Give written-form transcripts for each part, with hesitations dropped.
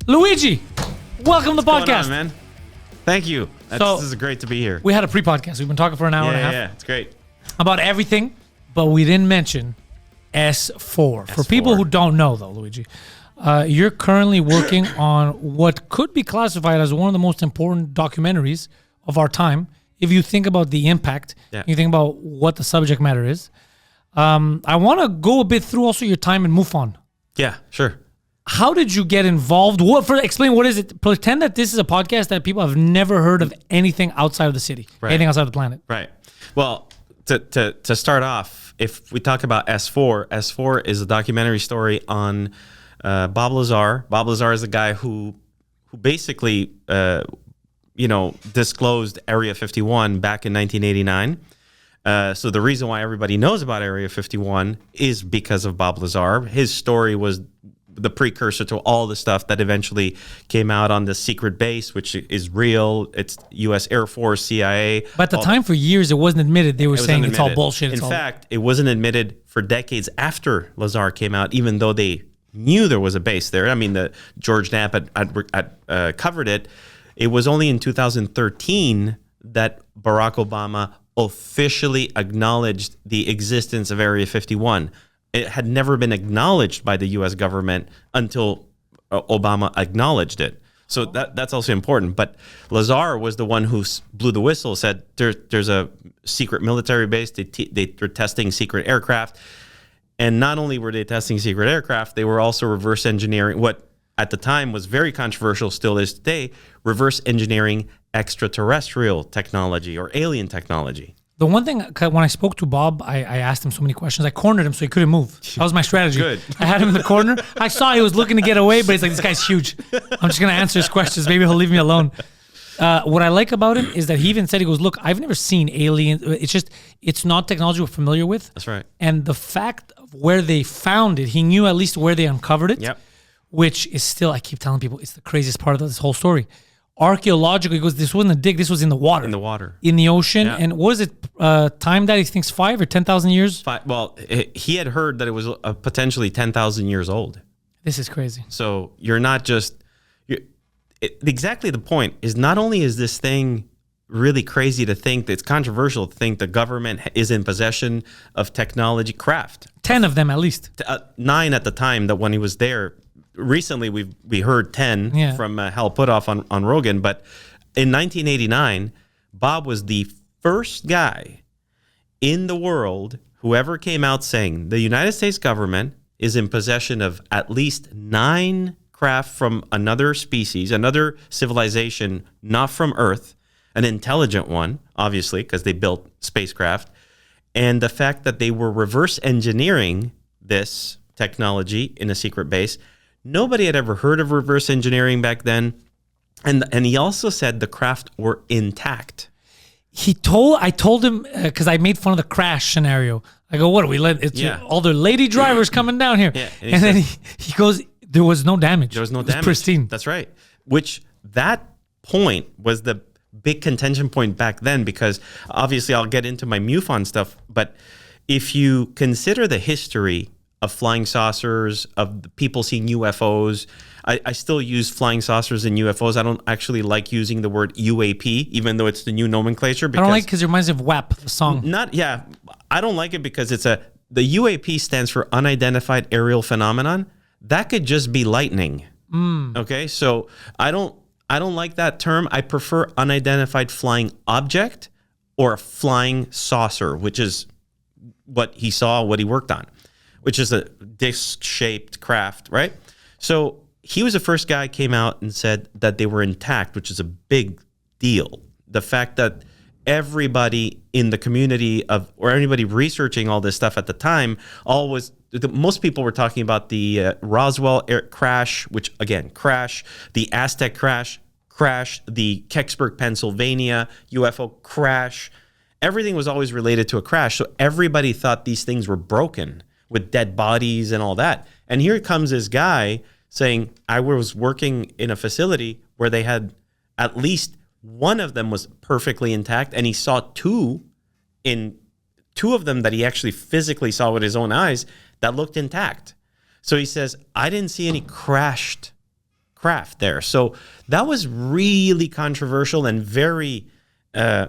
Luigi, welcome to the podcast. What's going on, man? Thank you. This is great to be here. We had a pre-podcast. We've been talking for an hour and a half. Yeah, it's great. About everything, but we didn't mention S4. For people who don't know, though, Luigi, you're currently working on what could be classified as one of the most important documentaries of our time. If you think about the impact, you think about what the subject matter is. I want to go a bit through also your time in MUFON. Yeah, sure. How did you get involved? Explain what is it? Pretend that this is a podcast that people have never heard of anything outside of the city, anything outside of the planet. Right. Well, to start off, if we talk about S4 is a documentary story on Bob Lazar. Bob Lazar is the guy who basically disclosed Area 51 back in 1989. So the reason why everybody knows about Area 51 is because of Bob Lazar. His story was the precursor to all the stuff that eventually came out on the secret base, which is real. It's U.S. Air Force, CIA. But at the time, for years, it wasn't admitted. They were saying it's all bullshit. In fact, it wasn't admitted for decades after Lazar came out, even though they knew there was a base there. I mean, the George Knapp had covered it. It was only in 2013 that Barack Obama officially acknowledged the existence of Area 51. It had never been acknowledged by the U.S. government until Obama acknowledged it. So that's also important. But Lazar was the one who blew the whistle, said there's a secret military base. They're testing secret aircraft. And not only were they testing secret aircraft, they were also reverse engineering what at the time was very controversial, still is today, reverse engineering extraterrestrial technology or alien technology. The one thing, when I spoke to Bob, I asked him so many questions. I cornered him so he couldn't move. That was my strategy. Good. I had him in the corner. I saw he was looking to get away, but he's like, this guy's huge. I'm just going to answer his questions. Maybe he'll leave me alone. What I like about him is that he even said, he goes, look, I've never seen aliens. It's not technology we're familiar with. That's right. And the fact of where they found it, he knew at least where they uncovered it, yep. Which is still, I keep telling people, it's the craziest part of this whole story. Archaeologically, because this wasn't a dig, this was in the water. In the water. In the ocean. Yeah. And what is it, time that he thinks 5 or 10,000 years? Well, he had heard that it was potentially 10,000 years old. This is crazy. So you're not just... exactly the point is not only is this thing really crazy to think, that it's controversial to think the government is in possession of technology craft. 10 of them at least. 9 at the time that when he was there. Recently, we heard 10 from Hal Puthoff on Rogan, but in 1989, Bob was the first guy in the world who ever came out saying the United States government is in possession of at least 9 craft from another species, another civilization, not from Earth, an intelligent one, obviously, because they built spacecraft, and the fact that they were reverse engineering this technology in a secret base. Nobody had ever heard of reverse engineering back then. And he also said the craft were intact. I told him, because I made fun of the crash scenario. I go, what are we all the lady drivers coming down here. Yeah. And then he goes, there was no damage. There was no damage. It was pristine. That's right. Which that point was the big contention point back then, because obviously I'll get into my MUFON stuff, but if you consider the history of flying saucers, of the people seeing UFOs. I still use flying saucers and UFOs. I don't actually like using the word UAP, even though it's the new nomenclature. I don't like because it reminds me of WAP, the song. I don't like it because the UAP stands for unidentified aerial phenomenon. That could just be lightning. Okay, so I don't like that term. I prefer unidentified flying object or a flying saucer, which is what he saw, what he worked on, which is a disc-shaped craft, right? So he was the first guy came out and said that they were intact, which is a big deal. The fact that everybody in the community or anybody researching all this stuff at the time, most people were talking about the Roswell crash, which again, crash, the Aztec crash, the Kecksburg, Pennsylvania UFO crash. Everything was always related to a crash. So everybody thought these things were broken with dead bodies and all that. And here comes this guy saying, I was working in a facility where they had at least one of them was perfectly intact, and he saw two of them that he actually physically saw with his own eyes that looked intact. So he says, I didn't see any crashed craft there. So that was really controversial and very, I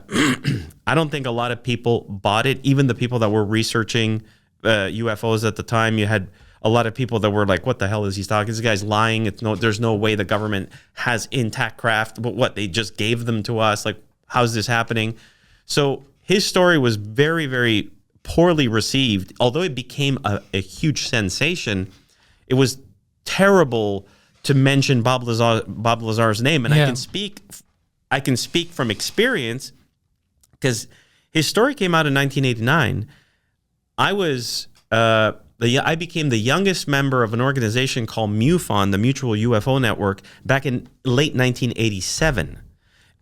don't think a lot of people bought it. Even the people that were researching UFOs at the time, you had a lot of people that were like, what the hell is he talking? This guy's lying. There's no way the government has intact craft. But what, they just gave them to us? Like, how's this happening? So his story was very, very poorly received. Although it became a huge sensation, it was terrible to mention Bob Lazar's name. And I can speak from experience, because his story came out in 1989. I became the youngest member of an organization called MUFON, the Mutual UFO Network, back in late 1987.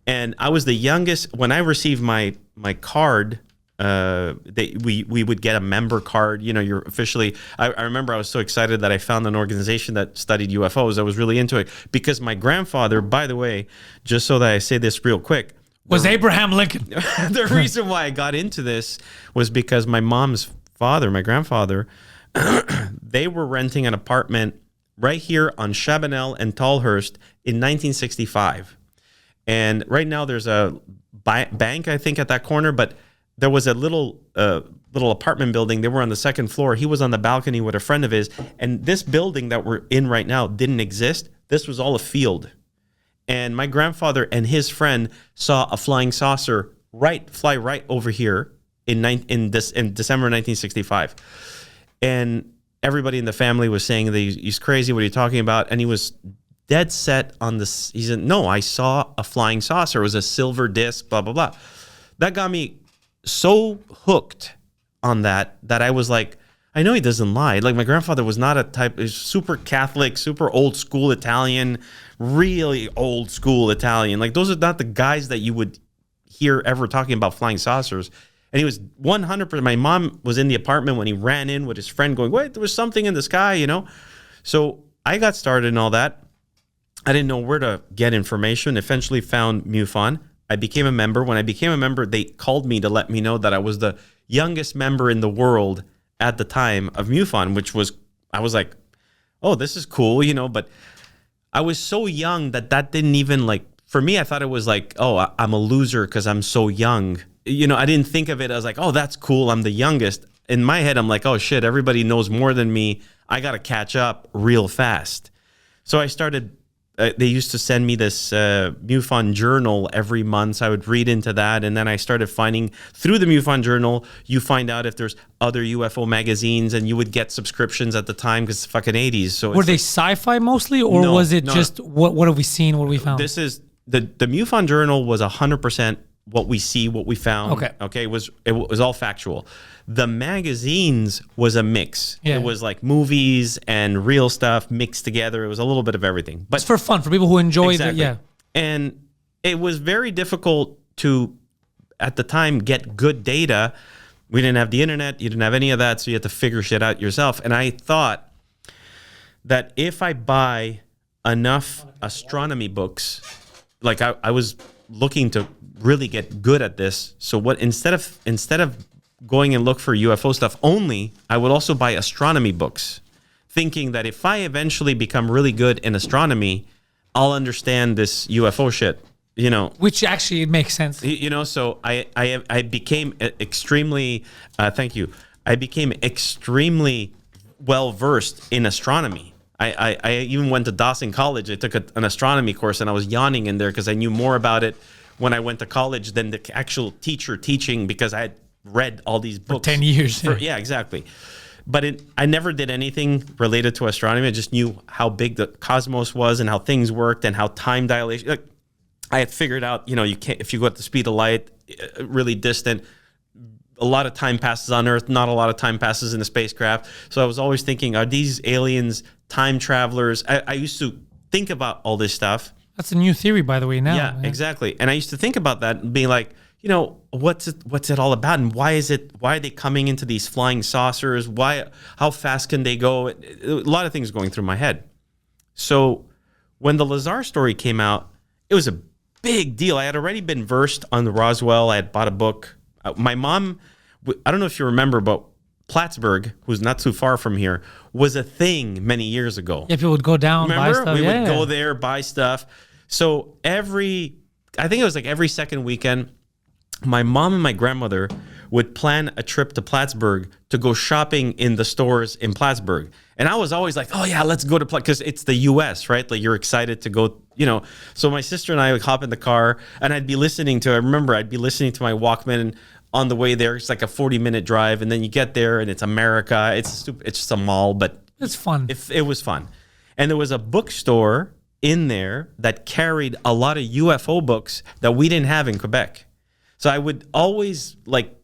And I was the youngest. When I received my card, we would get a member card. You know, you're officially. I remember I was so excited that I found an organization that studied UFOs. I was really into it because my grandfather, by the way, just so that I say this real quick, was Abraham Lincoln. The reason why I got into this was because my mom's father, my grandfather, they were renting an apartment right here on Chabanel and Tallhurst in 1965. And right now there's a bank, I think, at that corner, but there was a little apartment building. They were on the second floor. He was on the balcony with a friend of his. And this building that we're in right now didn't exist. This was all a field. And my grandfather and his friend saw a flying saucer fly right over here in December 1965. And everybody in the family was saying that he's crazy. What are you talking about? And he was dead set on this. He said, no, I saw a flying saucer. It was a silver disc, blah, blah, blah. That got me so hooked on that I was like, I know he doesn't lie. Like, my grandfather was not a type, he's super Catholic, super old school Italian, really old school Italian. Like, those are not the guys that you would hear ever talking about flying saucers. And he was 100%. My mom was in the apartment when he ran in with his friend going, wait, there was something in the sky, you know? So I got started in all that. I didn't know where to get information. Eventually found MUFON. I became a member. When I became a member, they called me to let me know that I was the youngest member in the world at the time of MUFON, I was like, oh, this is cool, you know, but I was so young that didn't even, like, for me, I thought it was like, oh, I'm a loser because I'm so young. You know, I didn't think of it as like, oh, that's cool, I'm the youngest. In my head, I'm like, oh shit, everybody knows more than me. I got to catch up real fast. So I started, they used to send me this MUFON journal every month. So I would read into that. And then I started finding, through the MUFON journal, you find out if there's other UFO magazines, and you would get subscriptions at the time because it's fucking 80s. So were they sci-fi mostly, or was it just what have we seen, what have we found? This is, the MUFON journal was 100% what we see, what we found. Okay. It was all factual. The magazines was a mix. Yeah. It was like movies and real stuff mixed together. It was a little bit of everything. But it's for fun, for people who enjoy it. Yeah. And it was very difficult to, at the time, get good data. We didn't have the internet. You didn't have any of that. So you had to figure shit out yourself. And I thought that if I buy enough astronomy books, like I was looking to really get good at this. So what, instead of going and look for UFO stuff only, I would also buy astronomy books, thinking that if I eventually become really good in astronomy, I'll understand this UFO shit, you know. Which actually makes sense. You know, so I became extremely, thank you. I became extremely well versed in astronomy. I even went to Dawson College. I took an astronomy course, and I was yawning in there because I knew more about it when I went to college than the actual teacher teaching, because I had read all these books. For 10 years. Yeah, exactly. But I never did anything related to astronomy. I just knew how big the cosmos was and how things worked and how time dilation. Like, I had figured out, you know, you can't, if you go at the speed of light, really distant, a lot of time passes on Earth, not a lot of time passes in a spacecraft. So I was always thinking, are these aliens time travelers? I used to think about all this stuff. That's a new theory, by the way, now. Yeah, exactly. And I used to think about that and being like, you know, what's it all about? And why are they coming into these flying saucers? How fast can they go? A lot of things going through my head. So when the Lazar story came out, it was a big deal. I had already been versed on the Roswell. I had bought a book. My mom, I don't know if you remember, but Plattsburgh, who's not too far from here, was a thing many years ago. Yeah, people would go down, buy Remember? stuff. We Yeah. would go there, buy stuff. So I think it was like every second weekend, my mom and my grandmother would plan a trip to Plattsburgh to go shopping in the stores in Plattsburgh. And I was always like, oh yeah, let's go to because it's the US, right? Like you're excited to go, So my sister and I would hop in the car and I'd be listening to my Walkman on the way there. It's like a 40-minute drive. And then you get there and it's America. It's stupid. It's just a mall, but It's fun. it was fun. And there was a bookstore in there that carried a lot of UFO books that we didn't have in Quebec. So I would always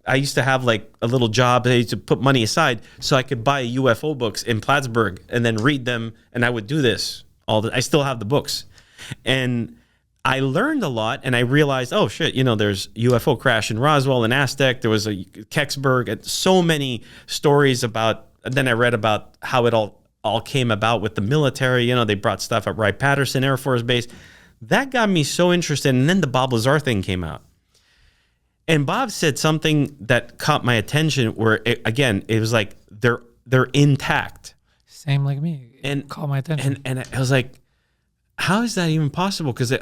I used to have like a little job. I used to put money aside so I could buy UFO books in Plattsburgh and then read them. And I would do this I still have the books. And I learned a lot and I realized, oh shit, there's UFO crash in Roswell and Aztec. There was a Kecksburg and so many stories about, and then I read about how it all came about with the military. They brought stuff at Wright-Patterson Air Force Base. That got me so interested. And then the Bob Lazar thing came out. And Bob said something that caught my attention where, it was like, they're intact. Same like me. It caught my attention. And I was like, how is that even possible? Because,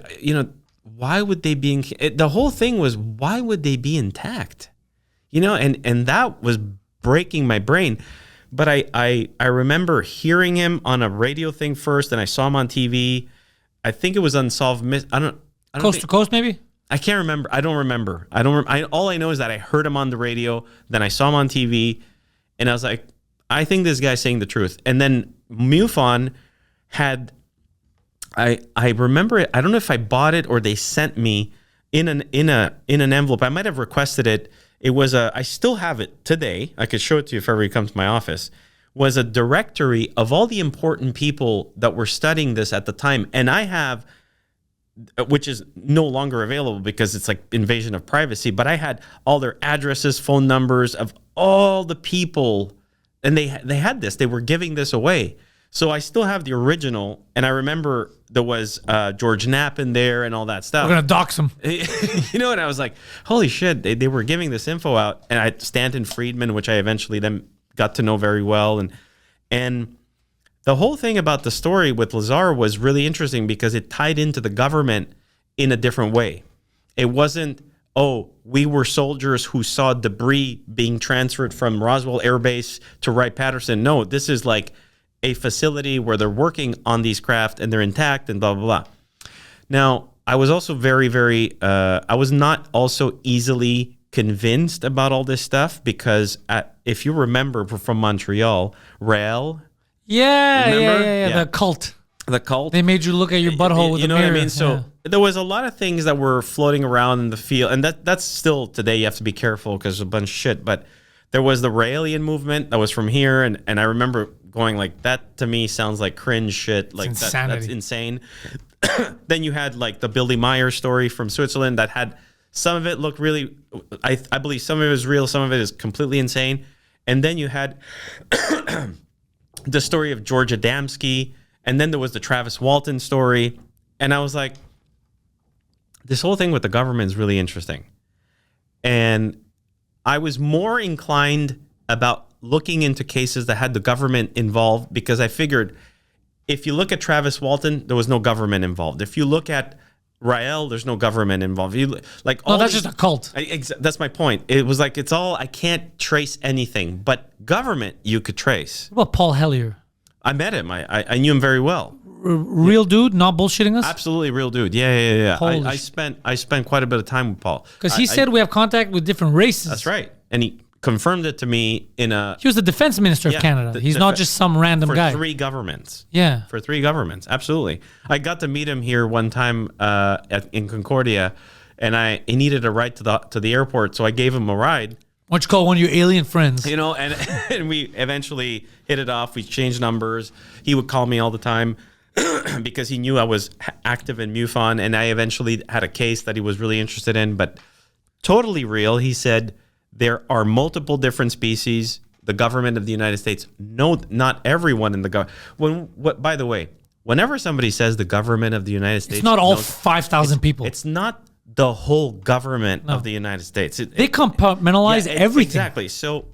why would they be, the whole thing was, why would they be intact? And that was breaking my brain. But I remember hearing him on a radio thing first, and I saw him on TV. I think it was Unsolved Mysteries. Coast to Coast, maybe? I can't remember. I don't remember. All I know is that I heard him on the radio, then I saw him on TV, and I was like, I think this guy's saying the truth. And then MUFON had, I remember it. I don't know if I bought it or they sent me in an envelope. I might have requested it. It was I still have it today. I could show it to you if ever you come to my office. Was a directory of all the important people that were studying this at the time, and I have, which is no longer available because it's like invasion of privacy, but I had all their addresses, phone numbers of all the people, and they had this. They were giving this away. So I still have the original, and I remember there was George Knapp in there and all that stuff. We're going to dox him. And I was like, holy shit, they were giving this info out. And I Stanton Friedman, which I eventually then got to know very well. And the whole thing about the story with Lazar was really interesting because it tied into the government in a different way. It wasn't, we were soldiers who saw debris being transferred from Roswell Air Base to Wright-Patterson. No, this is like a facility where they're working on these craft and they're intact and blah, blah, blah. Now, I was also very, very, I was not also easily convinced about all this stuff because if you remember from Montreal, Rael. Yeah, the cult. The cult. They made you look at your butthole with a mirror. You know what I mean? So there was a lot of things that were floating around in the field. And that's still today, you have to be careful because there's a bunch of shit. But there was the Raelian movement that was from here. And I remember going like, that to me sounds like cringe shit. Like that's insane. Then you had like the Billy Meyer story from Switzerland that had some of it looked really, I believe some of it is real. Some of it is completely insane. And then you had the story of George Adamski. And then there was the Travis Walton story. And I was like, this whole thing with the government is really interesting. And I was more inclined about looking into cases that had the government involved because I figured if you look at Travis Walton, there was no government involved. If you look at Rael, there's no government involved. That's just a cult. That's my point. It was like, it's all, I can't trace anything, but government you could trace. What about Paul Hellyer? I met him. I knew him very well. Real dude, not bullshitting us? Absolutely real dude. Yeah. I spent quite a bit of time with Paul. Because he said we have contact with different races. That's right. And he confirmed it to me in a... He was the defense minister of Canada. He's not just some random guy. For 3 governments. Yeah. For 3 governments. Absolutely. I got to meet him here one time in Concordia, and he needed a ride to the airport, so I gave him a ride. Why don't you call one of your alien friends? And we eventually hit it off. We changed numbers. He would call me all the time because he knew I was active in MUFON, and I eventually had a case that he was really interested in, but totally real. He said there are multiple different species. The government of the United States, no, not everyone in the government. By the way, whenever somebody says the government of the United States, it's not all 5,000 people. It's not the whole government of the United States. They compartmentalize everything. Exactly. So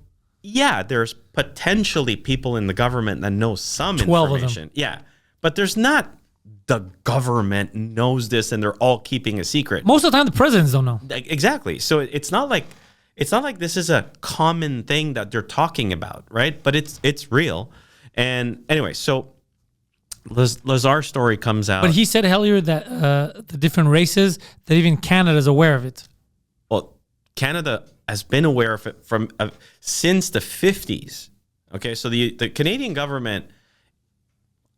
yeah, there's potentially people in the government that know some 12 of them. information. Yeah, but there's not the government knows this and they're all keeping a secret. Most of the time, the presidents don't know. Exactly. So it's not like this is a common thing that they're talking about, right? But it's real. And anyway, so Lazar's story comes out. But he said earlier that the different races, that even Canada is aware of it. Well, Canada has been aware of it from since the 50s. Okay, so the Canadian government,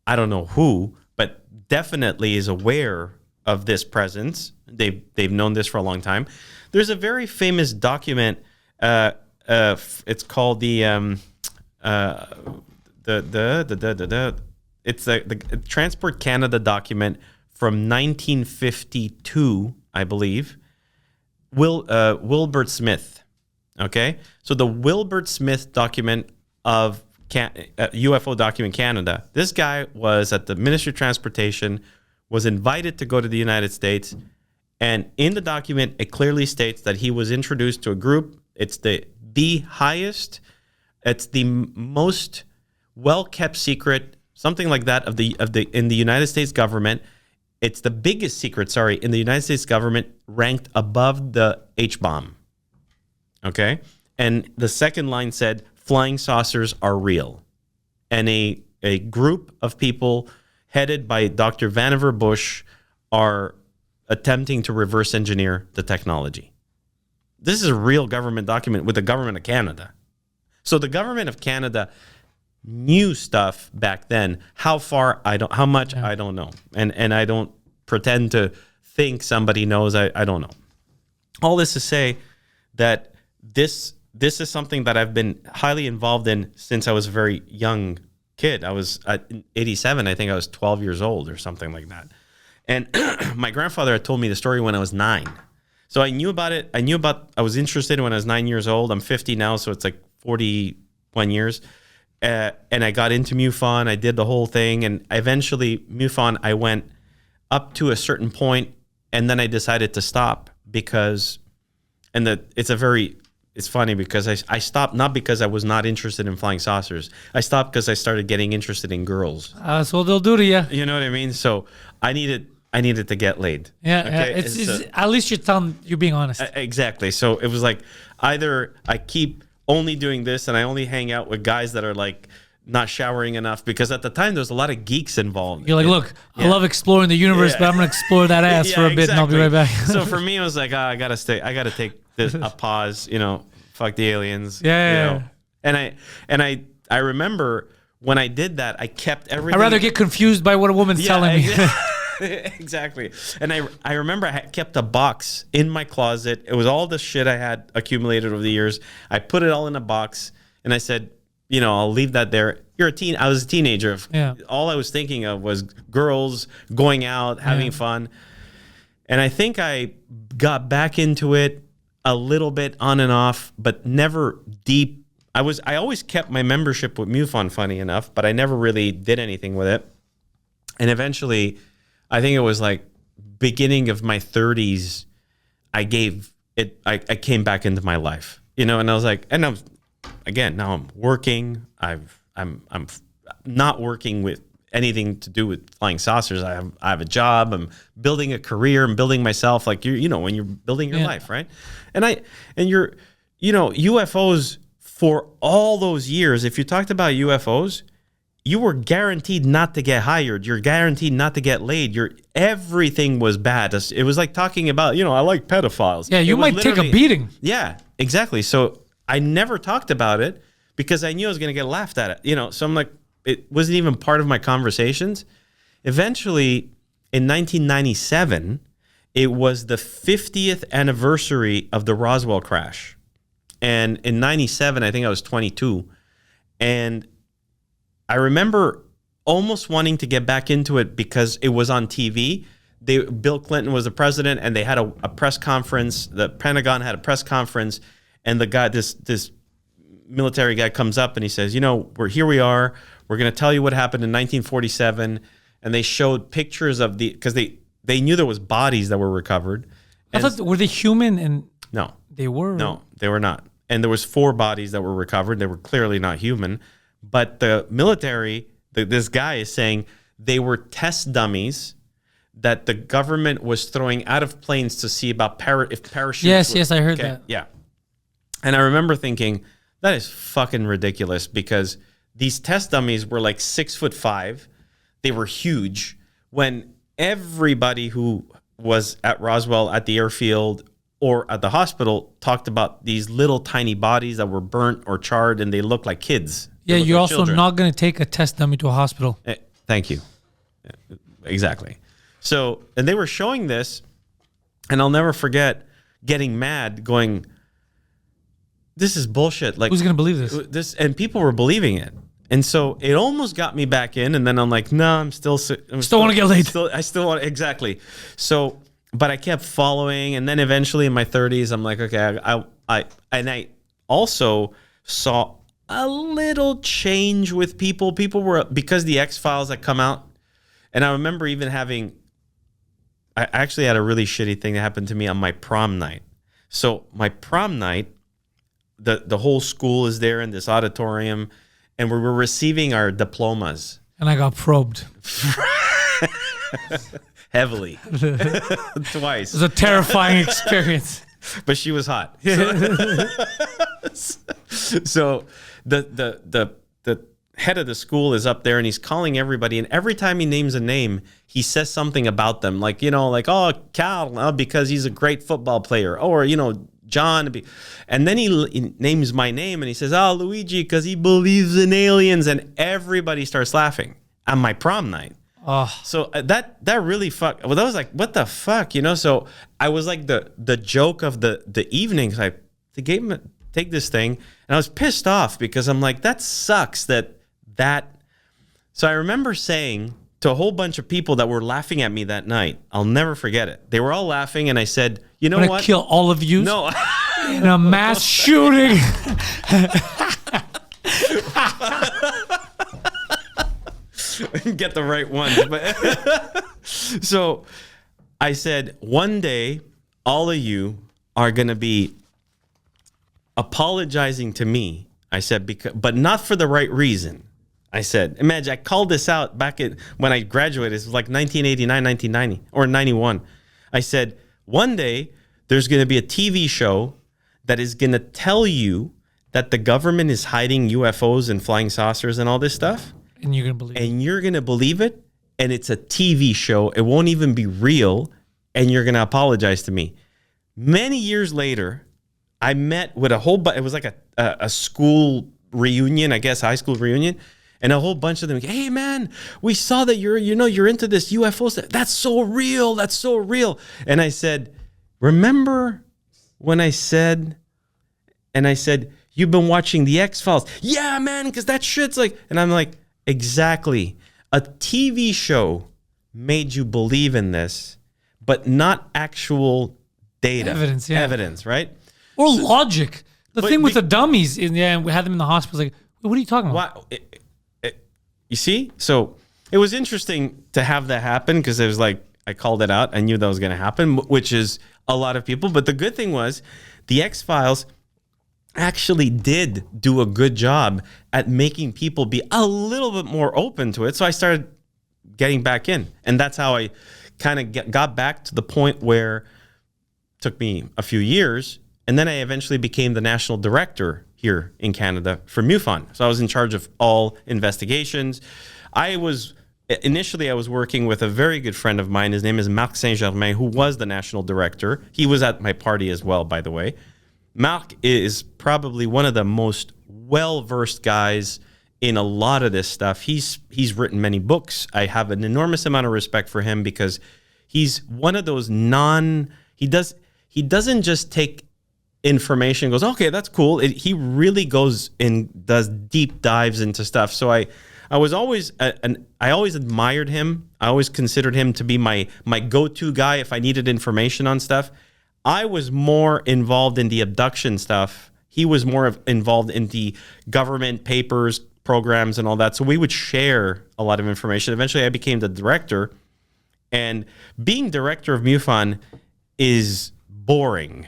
I don't know who, but definitely is aware of this presence. They've known this for a long time. There's a very famous document. It's called it's the Transport Canada document from 1952, I believe. Wilbert Smith. Okay, so the Wilbert Smith document of UFO document Canada. This guy was at the Ministry of Transportation, was invited to go to the United States, and in the document it clearly states that he was introduced to a group. It's the highest, it's the most well-kept secret, something like that, in the United States government. It's the biggest secret, in the United States government, ranked above the H-bomb. Okay? And the second line said, flying saucers are real. And a group of people headed by Dr. Vannevar Bush are attempting to reverse engineer the technology. This is a real government document with the government of Canada. So the government of Canada knew stuff back then. How much, I don't know. And I don't pretend to think somebody knows. I don't know. All this to say that this is something that I've been highly involved in since I was a very young kid. I was in 87, I think I was 12 years old or something like that. And my grandfather had told me the story when I was 9. So I knew about it. I was interested when I was 9 years old. I'm 50 now, so it's like 41 years. And I got into MUFON. I did the whole thing. And eventually, MUFON, I went up to a certain point, and then I decided to stop because, it's funny because I stopped not because I was not interested in flying saucers. I stopped because I started getting interested in girls. That's what they'll do to you. You know what I mean? So I needed to get laid. Yeah, okay? It's at least you're being honest. Exactly. So it was like either I keep only doing this and I only hang out with guys that are like not showering enough, because at the time there was a lot of geeks involved. You're like, look, I love exploring the universe, but I'm going to explore that ass for a bit, and I'll be right back. So for me, it was like, I got to take a pause, fuck the aliens. Yeah. And I remember when I did that, I kept everything. I'd rather get confused by what a woman's telling me. Exactly. And I remember I kept a box in my closet. It was all the shit I had accumulated over the years. I put it all in a box, and I said, I'll leave that there. I was a teenager. Yeah. All I was thinking of was girls, going out, having fun. And I think I got back into it a little bit on and off, but never deep. I always kept my membership with MUFON, funny enough, but I never really did anything with it. And eventually, I think it was like beginning of my 30s, I came back into my life, and I was like, and now I'm working. I'm not working with anything to do with flying saucers. I have a job. I'm building a career. I'm building myself. Like when you're building your life, right? And UFOs for all those years. If you talked about UFOs, you were guaranteed not to get hired. You're guaranteed not to get laid. Everything was bad. It was like talking about, I like pedophiles. Yeah, you might take a beating. Yeah, exactly. So I never talked about it because I knew I was going to get laughed at it. So I'm like, it wasn't even part of my conversations. Eventually, in 1997, it was the 50th anniversary of the Roswell crash. And in 97, I think I was 22. And I remember almost wanting to get back into it because it was on TV. Bill Clinton was the president, and they had a press conference. The Pentagon had a press conference, and the guy, this military guy, comes up and he says, we are. We're going to tell you what happened in 1947. And they showed pictures of because they knew there was bodies that were recovered. I thought, were they human? And no, they were. No, they were not. and there was 4 bodies that were recovered. They were clearly not human, but the military, this guy is saying they were test dummies that the government was throwing out of planes to see about if parachutes. Yes, I heard that. Yeah. And I remember thinking, that is fucking ridiculous, because these test dummies were like 6'5". They were huge. When everybody who was at Roswell, at the airfield, or at the hospital talked about these little tiny bodies that were burnt or charred, and they looked like kids. Yeah, you're also not going to take a test dummy to a hospital. Thank you. Exactly. So, and they were showing this, and I'll never forget getting mad, going, this is bullshit. Like, who's going to believe this? And people were believing it. And so it almost got me back in, and then I'm like, no, I'm still want to get laid. I still want, exactly. So, but I kept following, and then eventually in my 30s, I'm like, okay, I also saw a little change with people. People were, because the X-Files had come out, and I remember even I actually had a really shitty thing that happened to me on my prom night. So my prom night, the whole school is there in this auditorium, and we were receiving our diplomas. And I got probed. Heavily. Twice. It was a terrifying experience. But she was hot. So the head of the school is up there, and he's calling everybody, and every time he names a name, he says something about them, like, oh, Carl, because he's a great football player, or, John. And then he names my name, and he says, oh, Luigi, because he believes in aliens, and everybody starts laughing on my prom night. Oh. So that really fucked. Well, that was like, what the fuck, So I was like the joke of the evening. So they gave him take this thing, and I was pissed off because I'm like, that sucks. That. So I remember saying to a whole bunch of people that were laughing at me that night, I'll never forget it. They were all laughing, and I said, you know what? Kill all of you. No. In a mass shooting. Get the right ones. But so I said, one day, all of you are going to be apologizing to me. I said, but not for the right reason. I said, imagine, I called this out back when I graduated. It was like 1989, 1990, or 91. I said, one day there's going to be a TV show that is going to tell you that the government is hiding UFOs and flying saucers and all this stuff. And you're going to believe it. And you're going to believe it. And it's a TV show. It won't even be real. And you're going to apologize to me. Many years later, I met with a whole bunch. It was like a school reunion, I guess, high school reunion. And a whole bunch of them, hey man, we saw that you're into this UFO stuff. That's so real. That's so real. And I said, remember when I said, you've been watching the X-Files. Yeah, man, because that shit's like, and I'm like, exactly. A TV show made you believe in this, but not actual data. Evidence, right? Or logic. The thing with the dummies, we had them in the hospital. Like, what are you talking about? You see? So it was interesting to have that happen, because it was like, I called it out. I knew that was going to happen, which is a lot of people. But the good thing was the X-Files actually did do a good job at making people be a little bit more open to it. So I started getting back in. And that's how I kind of got back to the point where it took me a few years. And then I eventually became the national director here in Canada for MUFON. So I was in charge of all investigations. Initially I was working with a very good friend of mine. His name is Marc Saint-Germain, who was the national director. He was at my party as well, by the way. Marc is probably one of the most well-versed guys in a lot of this stuff. He's written many books. I have an enormous amount of respect for him, because he's one of those he doesn't just take information and goes, okay, that's cool. He really goes and does deep dives into stuff. So I always admired him. I always considered him to be my go-to guy if I needed information on stuff. I was more involved in the abduction stuff. He was more involved in the government papers, programs, and all that. So we would share a lot of information. Eventually, I became the director. And being director of MUFON is boring.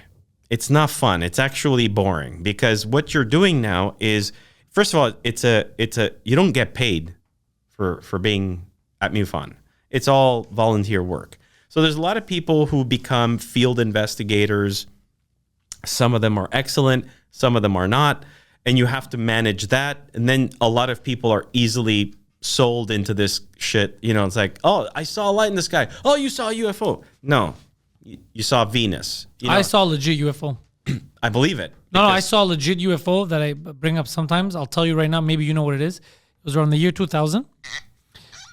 It's not fun. It's actually boring because what you're doing now is, first of all, it's a you don't get paid for being at MUFON. It's all volunteer work. So there's a lot of people who become field investigators. Some of them are excellent, some of them are not, and you have to manage that. And then a lot of people are easily sold into this shit. You know, it's like, oh, I saw a light in the sky. Oh, you saw a UFO. No, you saw Venus. You know, I saw legit UFO. I believe it. No, I saw legit UFO that I bring up sometimes. I'll tell you right now. Maybe you know what it is. It was around the year 2000.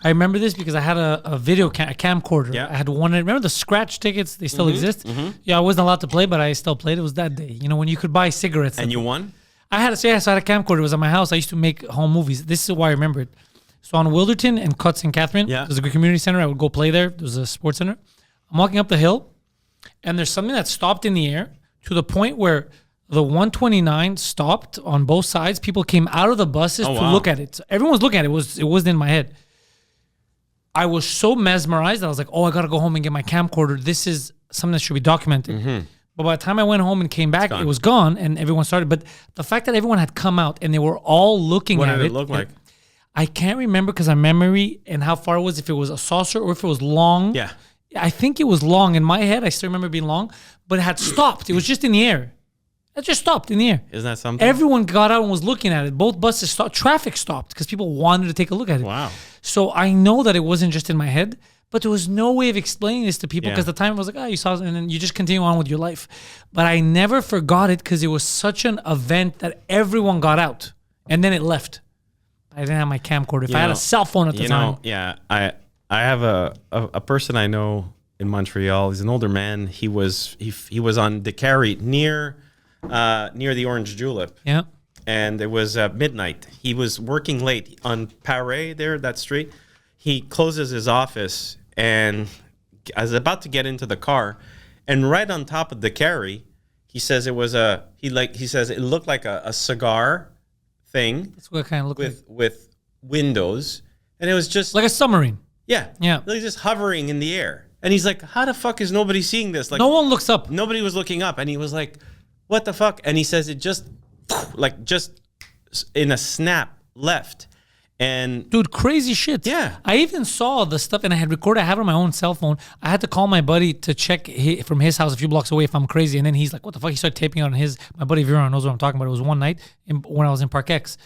I remember this because I had a video camcorder. Yeah. I had one. Remember the scratch tickets? They still exist. Yeah, I wasn't allowed to play, but I still played. It was that day. You know, when you could buy cigarettes. And you won? I had so I had a camcorder. It was at my house. I used to make home movies. This is why I remember it. So on Wilderton and Cuts and Catherine, there's a good community center. I would go play there. There's a sports center. I'm walking up the hill, and there's something that stopped in the air to the point where the 129 stopped on both sides. People came out of the buses to look at it. So everyone was looking at it. It wasn't in my head. I was so mesmerized that I was like, oh, I got to go home and get my camcorder. This is something that should be documented. But by the time I went home and came back, it was gone and everyone started. But the fact that everyone had come out and they were all looking at it. What did it look like? I can't remember because my memory and how far it was, if it was a saucer or if it was long. Yeah. I think it was long. In my head, I still remember it being long, but it had stopped. It was just in the air. It just stopped in the air. Isn't that something? Everyone got out and was looking at it. Both buses stopped. Traffic stopped because people wanted to take a look at it. Wow. So I know that it wasn't just in my head, but there was no way of explaining this to people because the time I was like, oh, you saw it, and then you just continue on with your life. But I never forgot it because it was such an event that everyone got out, and then it left. I didn't have my camcorder. If I had a cell phone at the time. I have a person I know in Montreal. He's an older man. He was on the Carry near the Orange Julep. Yeah. And it was midnight. He was working late on Paris there, that street. He closes his office and I was about to get into the car, and right on top of the Carry, he says it was he says it looked like a cigar thing. That's what it kind of looked like. With windows, and it was just like a submarine. Yeah. Yeah. Like just hovering in the air. And he's like, how the fuck is nobody seeing this? Like, no one looks up. Nobody was looking up. And he was like, what the fuck? And he says it just in a snap left. And dude, crazy shit. Yeah. I even saw the stuff, and I had recorded. I have it on my own cell phone. I had to call my buddy to check from his house a few blocks away if I'm crazy. And then he's like, what the fuck? He started taping on his. My buddy Viron knows what I'm talking about. It was one night when I was in Park X.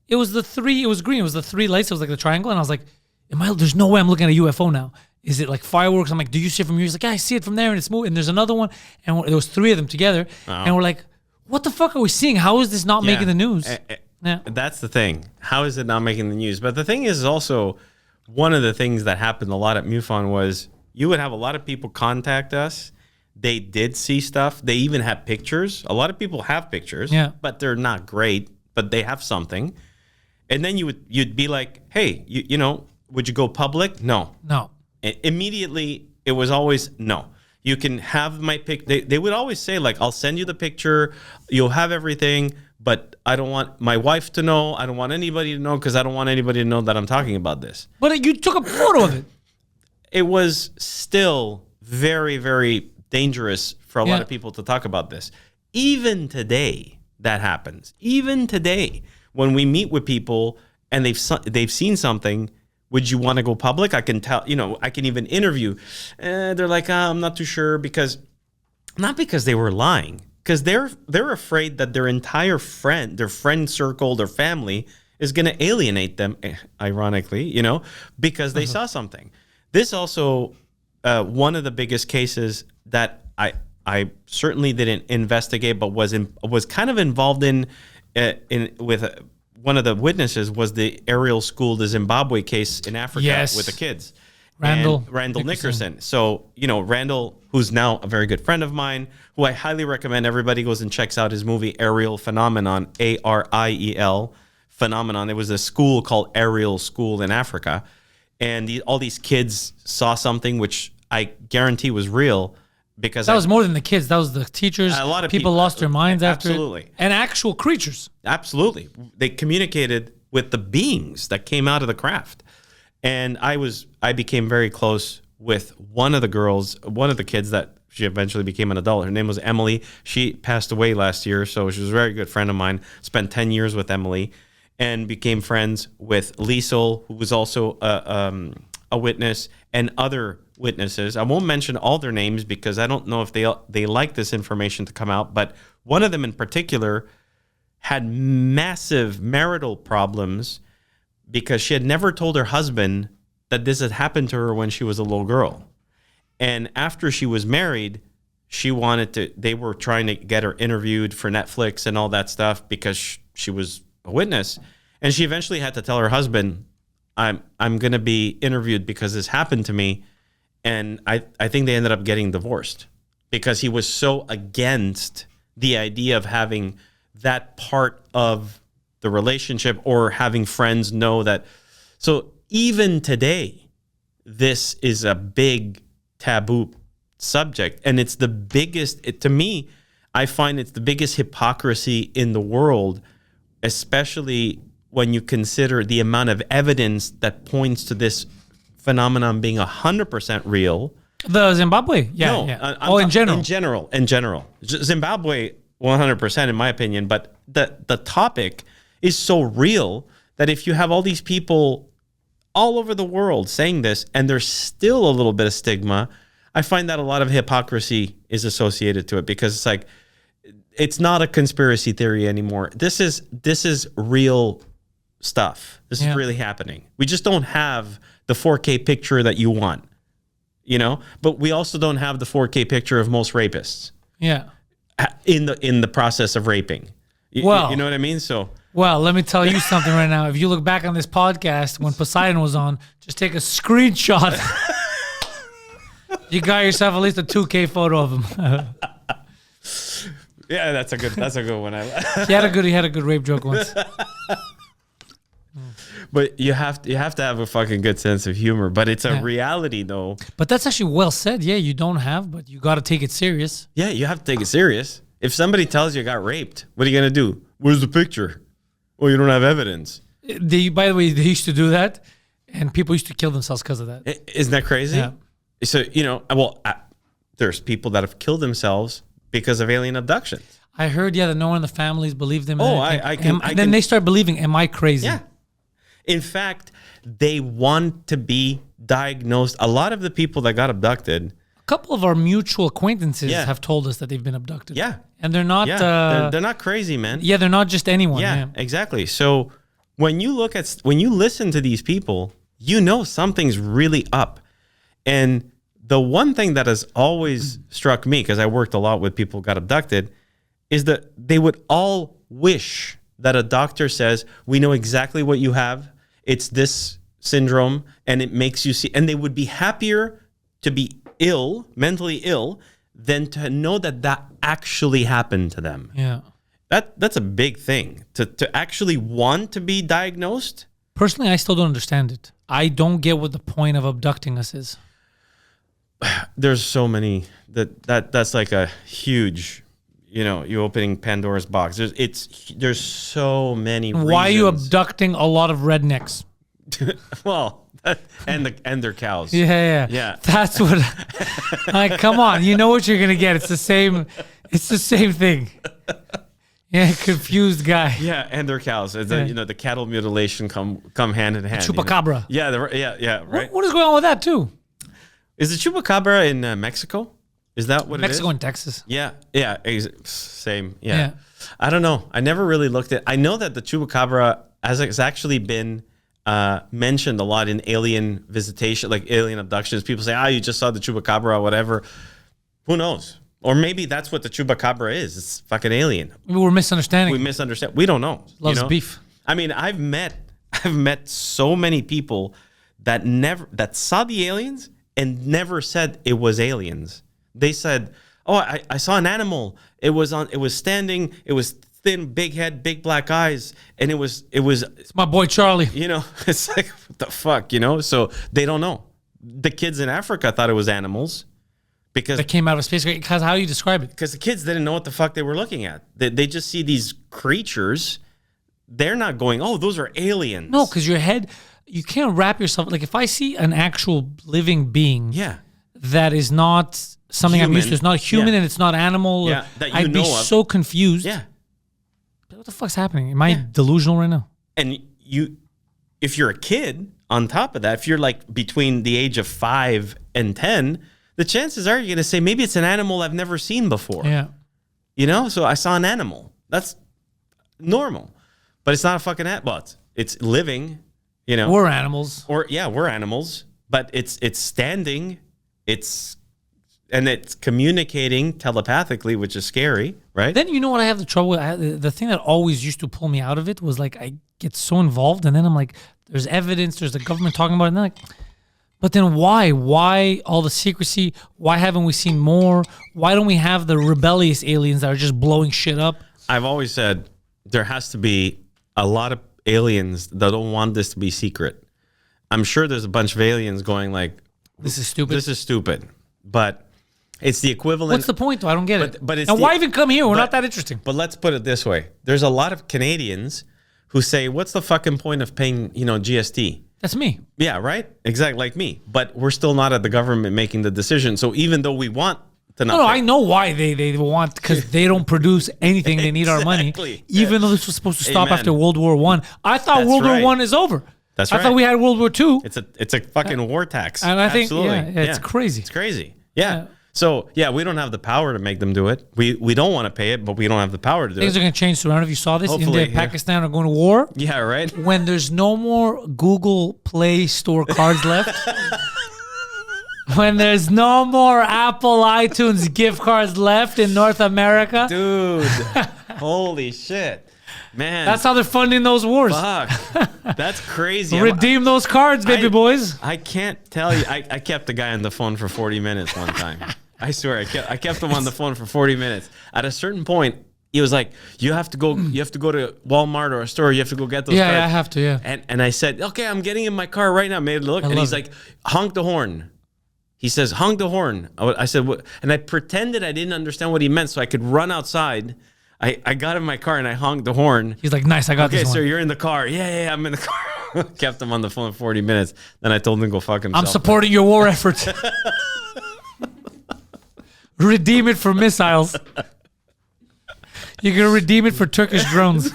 It was it was green. It was the three lights. It was like the triangle. And I was like, there's no way I'm looking at a UFO now. Is it like fireworks? I'm like, do you see it from here? He's like, yeah, I see it from there and it's moving. And there's another one. And there was three of them together. And we're like, what the fuck are we seeing? How is this not making the news? Yeah. That's the thing. How is it not making the news? But the thing is also, one of the things that happened a lot at MUFON was you would have a lot of people contact us. They did see stuff. They even have pictures. A lot of people have pictures, but they're not great, but they have something. And then you'd be like, hey, you know, would you go public? No. Immediately, it was always no. You can have my pic. They would always say, like, I'll send you the picture. You'll have everything, but I don't want my wife to know. I don't want anybody to know because I don't want anybody to know that I'm talking about this. But you took a photo of it. It was still very, very dangerous for a lot of people to talk about this. Even today, that happens. Even today, when we meet with people and they've seen something, would you want to go public? I can tell, I can even interview. They're like, I'm not too sure not because they were lying, because they're afraid that their entire their friend circle, their family is going to alienate them, ironically, because they saw something. This also, one of the biggest cases that I certainly didn't investigate, but was kind of involved in with one of the witnesses was the Ariel School, the Zimbabwe case in Africa with the kids. Randall Nickerson. So, Randall, who's now a very good friend of mine, who I highly recommend everybody goes and checks out his movie Ariel Phenomenon, Ariel Phenomenon. It was a school called Ariel School in Africa. And all these kids saw something which I guarantee was real. Because that was more than the kids. That was the teachers. A lot of people lost their minds after it. And actual creatures. Absolutely. They communicated with the beings that came out of the craft. And I became very close with one of the kids that she eventually became an adult. Her name was Emily. She passed away last year, so she was a very good friend of mine. Spent 10 years with Emily and became friends with Liesel, who was also a witness, and other witnesses. I won't mention all their names because I don't know if they like this information to come out, but one of them in particular had massive marital problems because she had never told her husband that this had happened to her when she was a little girl. And after she was married, they were trying to get her interviewed for Netflix and all that stuff because she was a witness. And she eventually had to tell her husband, I'm going to be interviewed because this happened to me. And I think they ended up getting divorced because he was so against the idea of having that part of the relationship or having friends know that. So even today, this is a big taboo subject. And it's the biggest, to me, I find it's the biggest hypocrisy in the world, especially when you consider the amount of evidence that points to this phenomenon being 100% real. The Zimbabwe? Yeah. No, yeah. In general? In general. Zimbabwe, 100% in my opinion, but the topic is so real that if you have all these people all over the world saying this and there's still a little bit of stigma, I find that a lot of hypocrisy is associated to it because it's like, it's not a conspiracy theory anymore. This is real stuff. This is really happening. We just don't have the 4K picture that you want, but we also don't have the 4K picture of most rapists. Yeah. In the process of raping. Well, you know what I mean? So, well, let me tell you something right now. If you look back on this podcast when Poseidon was on, just take a screenshot. You got yourself at least a 2K photo of him. Yeah, that's a good one. He had a good rape joke once. But you have to have a fucking good sense of humor. But it's a reality, though. But that's actually well said. Yeah, you don't have, but you got to take it serious. Yeah, you have to take it serious. If somebody tells you got raped, what are you gonna do? Where's the picture? Well, you don't have evidence. By the way, they used to do that, and people used to kill themselves because of that. Isn't that crazy? Yeah. So there's people that have killed themselves because of alien abduction. I heard, that no one in the families believed them. Then they start believing. Am I crazy? Yeah. In fact, they want to be diagnosed. A lot of the people that got abducted. A couple of our mutual acquaintances have told us that they've been abducted. Yeah. And they're not. They're not crazy, man. Yeah, they're not just anyone. Yeah, exactly. So when you listen to these people, something's really up. And the one thing that has always struck me, because I worked a lot with people who got abducted, is that they would all wish that a doctor says, we know exactly what you have. It's this syndrome, and it makes you see. And they would be happier to be ill, mentally ill, than to know that actually happened to them. Yeah. That's a big thing. To actually want to be diagnosed. Personally, I still don't understand it. I don't get what the point of abducting us is. There's so many that's like a huge, you opening Pandora's box. There's so many reasons. Why are you abducting a lot of rednecks? Well, and their cows. Yeah. That's what. Come on, you know what you're gonna get. It's the same thing. Yeah, confused guy. Yeah, and their cows. The cattle mutilation come hand in hand. Chupacabra. Yeah, right. What is going on with that too? Is the chupacabra in Mexico? Is that what Mexico it is? and Texas. Yeah, same. Yeah. I don't know. I never really looked at. I know that the chupacabra has actually been mentioned a lot in alien visitation, like alien abductions. People say, you just saw the chupacabra or whatever. Who knows? Or maybe that's what the chupacabra is. It's fucking alien. We're misunderstanding. We misunderstand. We don't know. Loves beef. I mean, I've met so many people that saw the aliens and never said it was aliens. They said, I saw an animal. It was standing. It was thin, big head, big black eyes, and it was. It's my boy Charlie. It's like, what the fuck, So they don't know. The kids in Africa thought it was animals because they came out of space. Because how do you describe it? Because the kids didn't know what the fuck they were looking at. They just see these creatures. They're not going, those are aliens. No, because your head, you can't wrap yourself. Like if I see an actual living being, that is not something I'm used to. It's not human Yeah. and it's not animal. Yeah, that you I'd be know of. so confused. Yeah. What the fuck's happening? Am I delusional right now? And if you're a kid, on top of that, if you're like between the age of 5 and 10, the chances are you're going to say, maybe it's an animal I've never seen before. Yeah. You know, so I saw an animal. That's normal. But it's not a fucking animal. It's living, you know. We're animals. We're animals. But it's standing. It's communicating telepathically, which is scary, right? Then you know what I have the trouble with? The thing that always used to pull me out of it was like I get so involved and then I'm like, there's evidence, there's the government talking about it, and then like, but then why? Why all the secrecy? Why haven't we seen more? Why don't we have the rebellious aliens that are just blowing shit up? I've always said there has to be a lot of aliens that don't want this to be secret. I'm sure there's a bunch of aliens going like, This is stupid. This is stupid. But it's the equivalent. What's the point though? I don't get it. But it's and why even come here? We're not that interesting. But let's put it this way. There's a lot of Canadians who say, what's the fucking point of paying, GST? That's me. Yeah, right? Exactly, like me. But we're still not at the government making the decision. So even though we want to not No, pay, I know why they want, because they don't produce anything. They need our money. Exactly. Even though this was supposed to stop Amen. after World War I. I thought That's World right. War I is over. That's I right. thought we had World War II. It's a fucking war tax. And I think, Absolutely. yeah, it's crazy. It's crazy. Yeah. So, we don't have the power to make them do it. We don't want to pay it, but we don't have the power to do Things it. are going to change soon. I don't know if you saw this. Hopefully, India and Pakistan are going to war. Yeah, right? When there's no more Google Play Store cards left. When there's no more Apple iTunes gift cards left in North America. Dude. Holy shit. Man. That's how they're funding those wars. Fuck. That's crazy. Redeem those cards, baby boys. I can't tell you. I kept the guy on the phone for 40 minutes one time. I swear, I kept him on the phone for 40 minutes. At a certain point, he was like, you have to go to Walmart or a store. You have to go get those cards. Yeah, I have to, yeah. And I said, okay, I'm getting in my car right now. Made it look. And he's like, honk the horn. He says, honk the horn. I said, what? And I pretended I didn't understand what he meant so I could run outside. I got in my car and I honked the horn. He's like, nice, I got this one. Okay, so one. you're in the car. Yeah, I'm in the car. Kept him on the phone 40 minutes. Then I told him to go fuck himself. I'm supporting your war effort. Redeem it for missiles. You're going to redeem it for Turkish drones.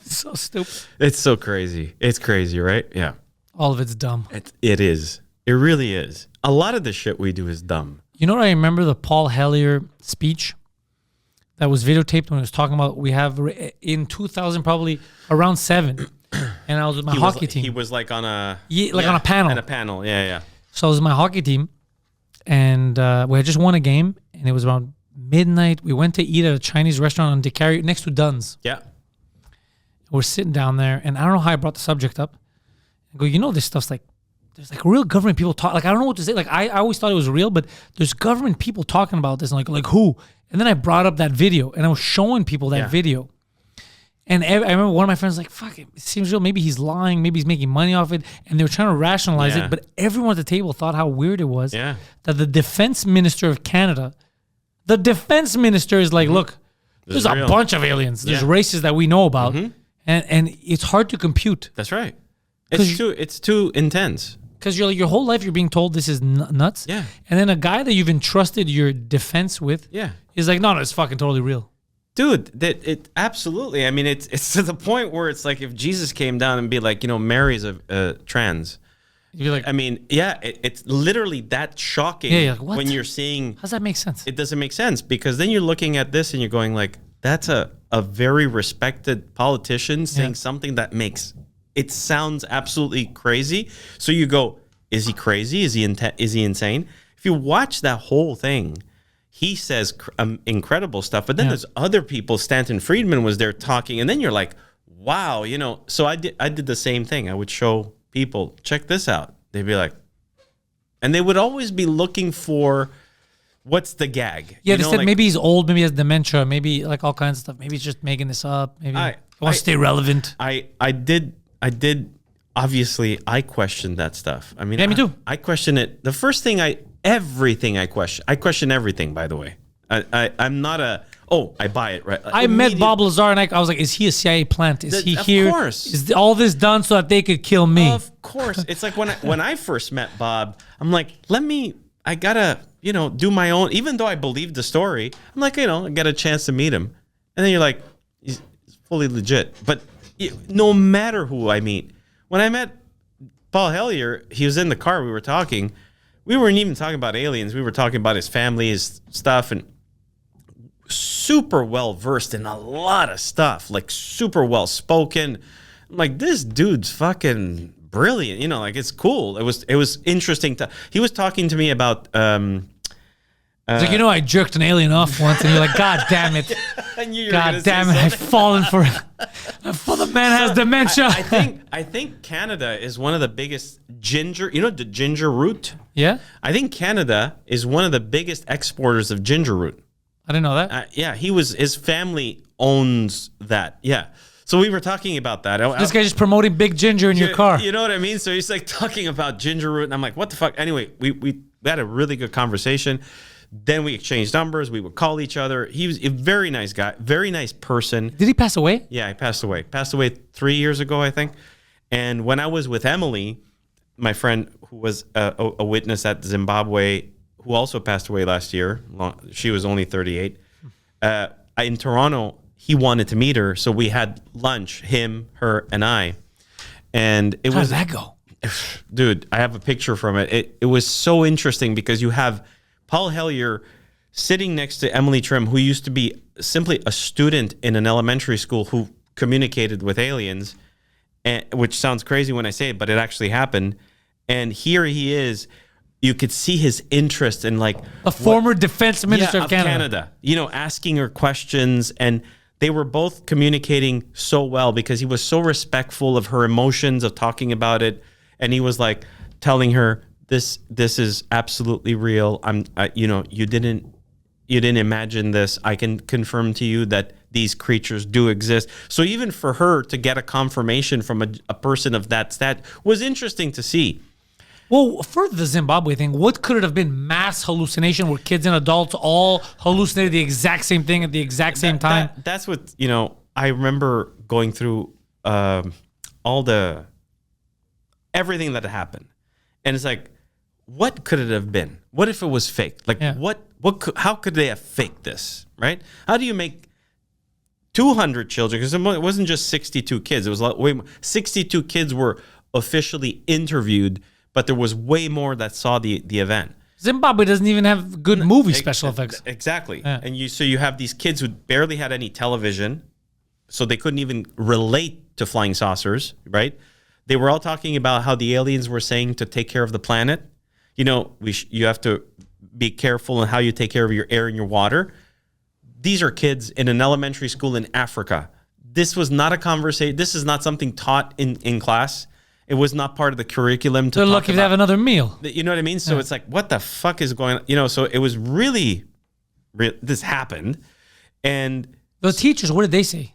So stupid. It's so crazy. It's crazy, right? Yeah. All of it's dumb. It is. It really is. A lot of the shit we do is dumb. You know what I remember? The Paul Hellyer speech that was videotaped when he was talking about, we have in 2000, probably around 7. And I was with my hockey team. He was like on a... on a panel. On a panel, yeah. So I was with my hockey team. And we had just won a game. And it was around midnight. We went to eat at a Chinese restaurant on DeCarry next to Dunn's. Yeah. We're sitting down there. And I don't know how I brought the subject up. I go, this stuff's like, there's like real government people talk. Like, I don't know what to say. Like, I always thought it was real, but there's government people talking about this. And like who? And then I brought up that video, and I was showing people that video. And I remember one of my friends was like, fuck, it seems real. Maybe he's lying. Maybe he's making money off it. And they were trying to rationalize it. But everyone at the table thought how weird it was that the defense minister of Canada, the defense minister is like, look, there's a bunch of aliens. There's races that we know about. And it's hard to compute. That's right. It's too intense. Because you're like, your whole life you're being told this is nuts. Yeah. And then a guy that you've entrusted your defense with is like, no, it's fucking totally real. Dude, it absolutely. I mean, it's to the point where it's like if Jesus came down and be like, Mary's a trans. You'd be like, I mean, it's literally that shocking like, what? when you're seeing. How does that make sense? It doesn't make sense because then you're looking at this and you're going like, that's a very respected politician saying something that makes it sounds absolutely crazy. So you go, is he crazy? Is he insane? If you watch that whole thing, he says incredible stuff. But then there's other people. Stanton Friedman was there talking, and then you're like, wow, So I did the same thing. I would show people, check this out. They'd be like, and they would always be looking for what's the gag. Yeah, they said maybe he's old, maybe he has dementia, maybe like all kinds of stuff. Maybe he's just making this up. Maybe he wants to stay relevant. I did. Obviously, I questioned that stuff. I mean, me too. I question it. The first thing everything I question. I question everything. By the way, I'm not I buy it right. I met Bob Lazar and I was like, is he a CIA plant? Is he here? Of course. Is all this done so that they could kill me? Of course. It's like when I first met Bob, I'm like, I gotta do my own, even though I believed the story, I'm like, I get a chance to meet him. And then you're like, he's fully legit. But no matter who I meet, when I met Paul Hellyer, he was in the car, we were talking. We weren't even talking about aliens. We were talking about his family, his stuff, and super well versed in a lot of stuff, like super well spoken. I'm like, this dude's fucking brilliant. Like, it's cool. It was interesting. He was talking to me about it's like, I jerked an alien off once, and you're like, God damn it. God damn it, I've fallen for it. The man has dementia. I think Canada is one of the biggest ginger, the ginger root? Yeah? I think Canada is one of the biggest exporters of ginger root. I didn't know that. Yeah, his family owns that. Yeah. So we were talking about that. This guy's just promoting big ginger in your car. You know what I mean? So he's like talking about ginger root, and I'm like, what the fuck? Anyway, we had a really good conversation. Then we exchanged numbers. We would call each other. He was a very nice guy, very nice person. Did he pass away? Yeah, he passed away. Passed away 3 years ago, I think. And when I was with Emily, my friend who was a witness at Zimbabwe, who also passed away last year. She was only 38. In Toronto, he wanted to meet her, so we had lunch, him, her, and I. And it How was... did that go? Dude, I have a picture from it. It was so interesting because you have Paul Hellyer sitting next to Emily Trim, who used to be simply a student in an elementary school who communicated with aliens, which sounds crazy when I say it, but it actually happened. And here he is. You could see his interest in like a former defense minister of Canada. Asking her questions, and they were both communicating so well because he was so respectful of her emotions, of talking about it, and he was like telling her, This is absolutely real. You didn't imagine this. I can confirm to you that these creatures do exist. So even for her to get a confirmation from a person of that stat was interesting to see. Well, for the Zimbabwe thing, what could it have been? Mass hallucination where kids and adults all hallucinated the exact same thing at the exact same time? That's what, I remember going through everything that happened. And it's like, what could it have been? What if it was fake? Like, how could they have faked this, right? How do you make 200 children? Because it wasn't just 62 kids. It was way more. 62 kids were officially interviewed, but there was way more that saw the event. Zimbabwe doesn't even have good movie special effects. Exactly. Yeah. And you have these kids who barely had any television, so they couldn't even relate to flying saucers, right? They were all talking about how the aliens were saying to take care of the planet. You have to be careful in how you take care of your air and your water. These are kids in an elementary school in Africa. This was not a conversation. This is not something taught in class. It was not part of the curriculum. They're lucky to have another meal. You know what I mean? So It's like, what the fuck is going on? So it was really, this happened. And the teachers, what did they say?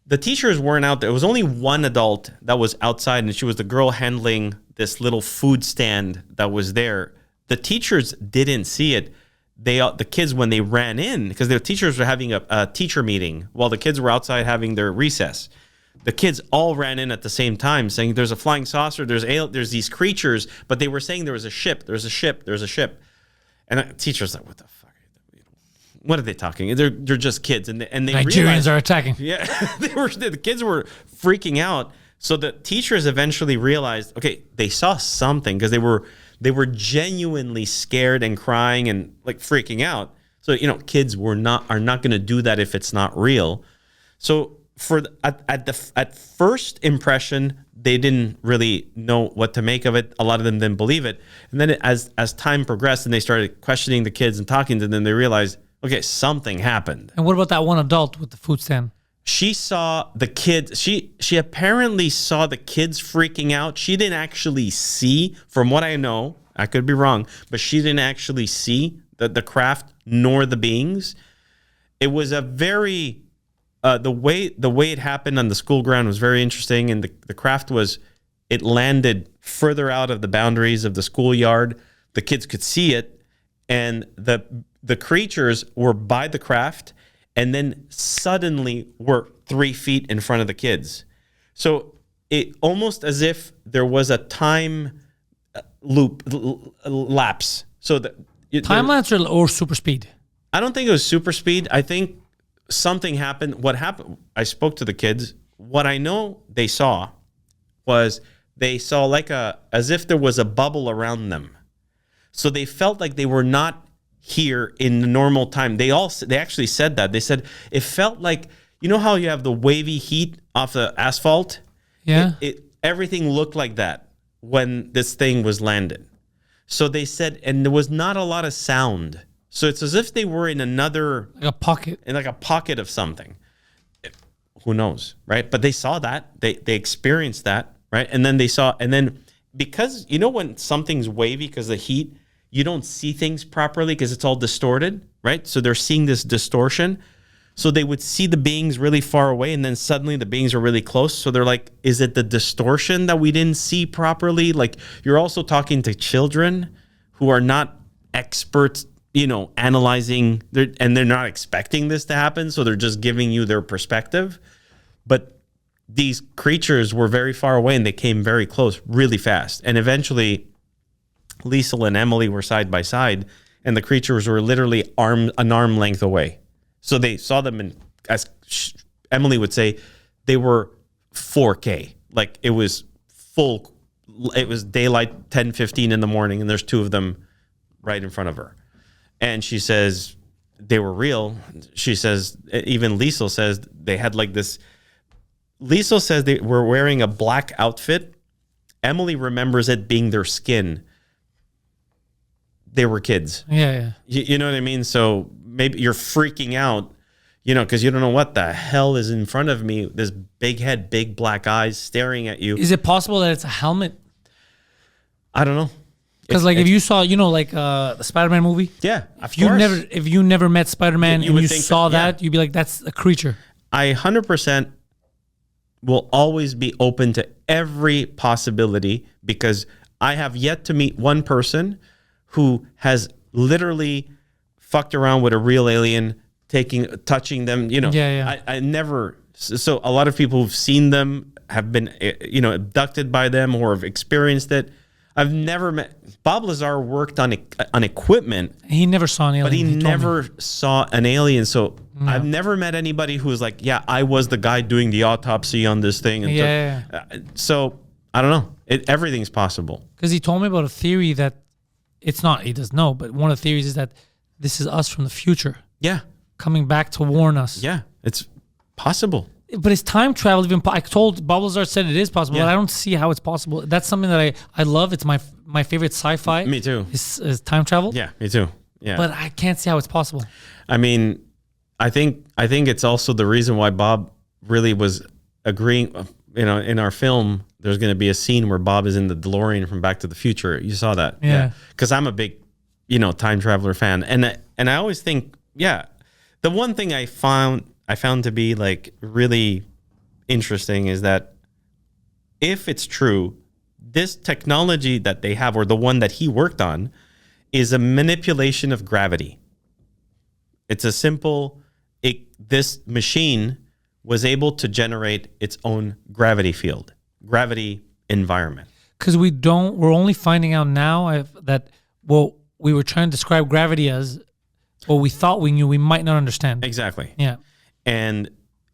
The teachers weren't out there. It was only one adult that was outside, and she was the girl handling this little food stand that was there. The teachers didn't see it. The kids, when they ran in, because the teachers were having a teacher meeting while the kids were outside having their recess. The kids all ran in at the same time saying, there's a flying saucer, there's these creatures, but they were saying there was a ship, there's a ship, there's a ship. And the teacher's like, what the fuck? What are they talking? They're just kids. And they Nigerians are attacking. Yeah, the kids were freaking out. So the teachers eventually realized, okay, they saw something because they were genuinely scared and crying and like freaking out. So, kids are not going to do that if it's not real. So at first impression, they didn't really know what to make of it. A lot of them didn't believe it. And then as time progressed and they started questioning the kids and talking to them, they realized, okay, something happened. And what about that one adult with the food stand? She saw the kids. She apparently saw the kids freaking out. She didn't actually see, from what I know, I could be wrong, but she didn't actually see the craft nor the beings. It was a very... the way it happened on the school ground was very interesting, and the craft it landed further out of the boundaries of the schoolyard. The kids could see it, and the creatures were by the craft, and then suddenly were 3 feet in front of the kids. So it almost as if there was a time lapse. So Time lapse or super speed? I don't think it was super speed. I think something happened. What happened? I spoke to the kids. What I know they saw was they saw like as if there was a bubble around them. So they felt like they were not here in the normal time. They actually said that. They said it felt like, you know how you have the wavy heat off the asphalt? Yeah. Everything looked like that when this thing was landed. So they said, and there was not a lot of sound. So it's as if they were in another... Like a pocket. In like a pocket of something. Who knows, right? But they saw that. They experienced that, right? And then they saw... And then because, you know when something's wavy because of the heat, you don't see things properly because it's all distorted, right? So they're seeing this distortion. So they would see the beings really far away, and then suddenly the beings are really close. So they're like, is it the distortion that we didn't see properly? Like, you're also talking to children who are not experts, analyzing, and they're not expecting this to happen. So they're just giving you their perspective. But these creatures were very far away, and they came very close really fast. And eventually, Liesl and Emily were side by side, and the creatures were literally an arm length away. So they saw them, and as Emily would say, they were 4K. Like it was full. It was daylight, 10:15 in the morning, and there's two of them right in front of her. And she says they were real. She says, even Liesl says they had like this. Liesl says they were wearing a black outfit. Emily remembers it being their skin. They were kids. Yeah. You know what I mean? So maybe you're freaking out, because you don't know what the hell is in front of me. This big head, big black eyes staring at you. Is it possible that it's a helmet? I don't know. Because if you saw, the Spider-Man movie. Yeah, if you never met Spider-Man and you saw that, you'd be like, that's a creature. I 100% will always be open to every possibility because I have yet to meet one person who has literally fucked around with a real alien, touching them. I never. So a lot of people who've seen them have been, abducted by them or have experienced it. I've never met. Bob Lazar worked on equipment. He never saw an alien. But he never saw an alien. So I've never met anybody who was like, yeah, I was the guy doing the autopsy on this thing. And so I don't know. Everything's possible. Because he told me about a theory that it's not, he doesn't know, but one of the theories is that this is us from the future. Yeah. Coming back to warn us. Yeah, it's possible. But is time travel even I told Bob Lazar said it is possible, but I don't see how it's possible. That's something that I love. It's my favorite sci-fi. Me too. Is time travel. Yeah, me too. Yeah. But I can't see how it's possible. I mean, I think it's also the reason why Bob really was agreeing, in our film, there's going to be a scene where Bob is in the DeLorean from Back to the Future. You saw that. Yeah. Because I'm a big, time traveler fan. And I always think, the one thing I found to be like really interesting is that if it's true, this technology that they have, or the one that he worked on, is a manipulation of gravity. It's a simple, this machine was able to generate its own gravity field, gravity environment. Because we're only finding out now that what we were trying to describe gravity as, what we thought we knew, we might not understand. Exactly. Yeah. And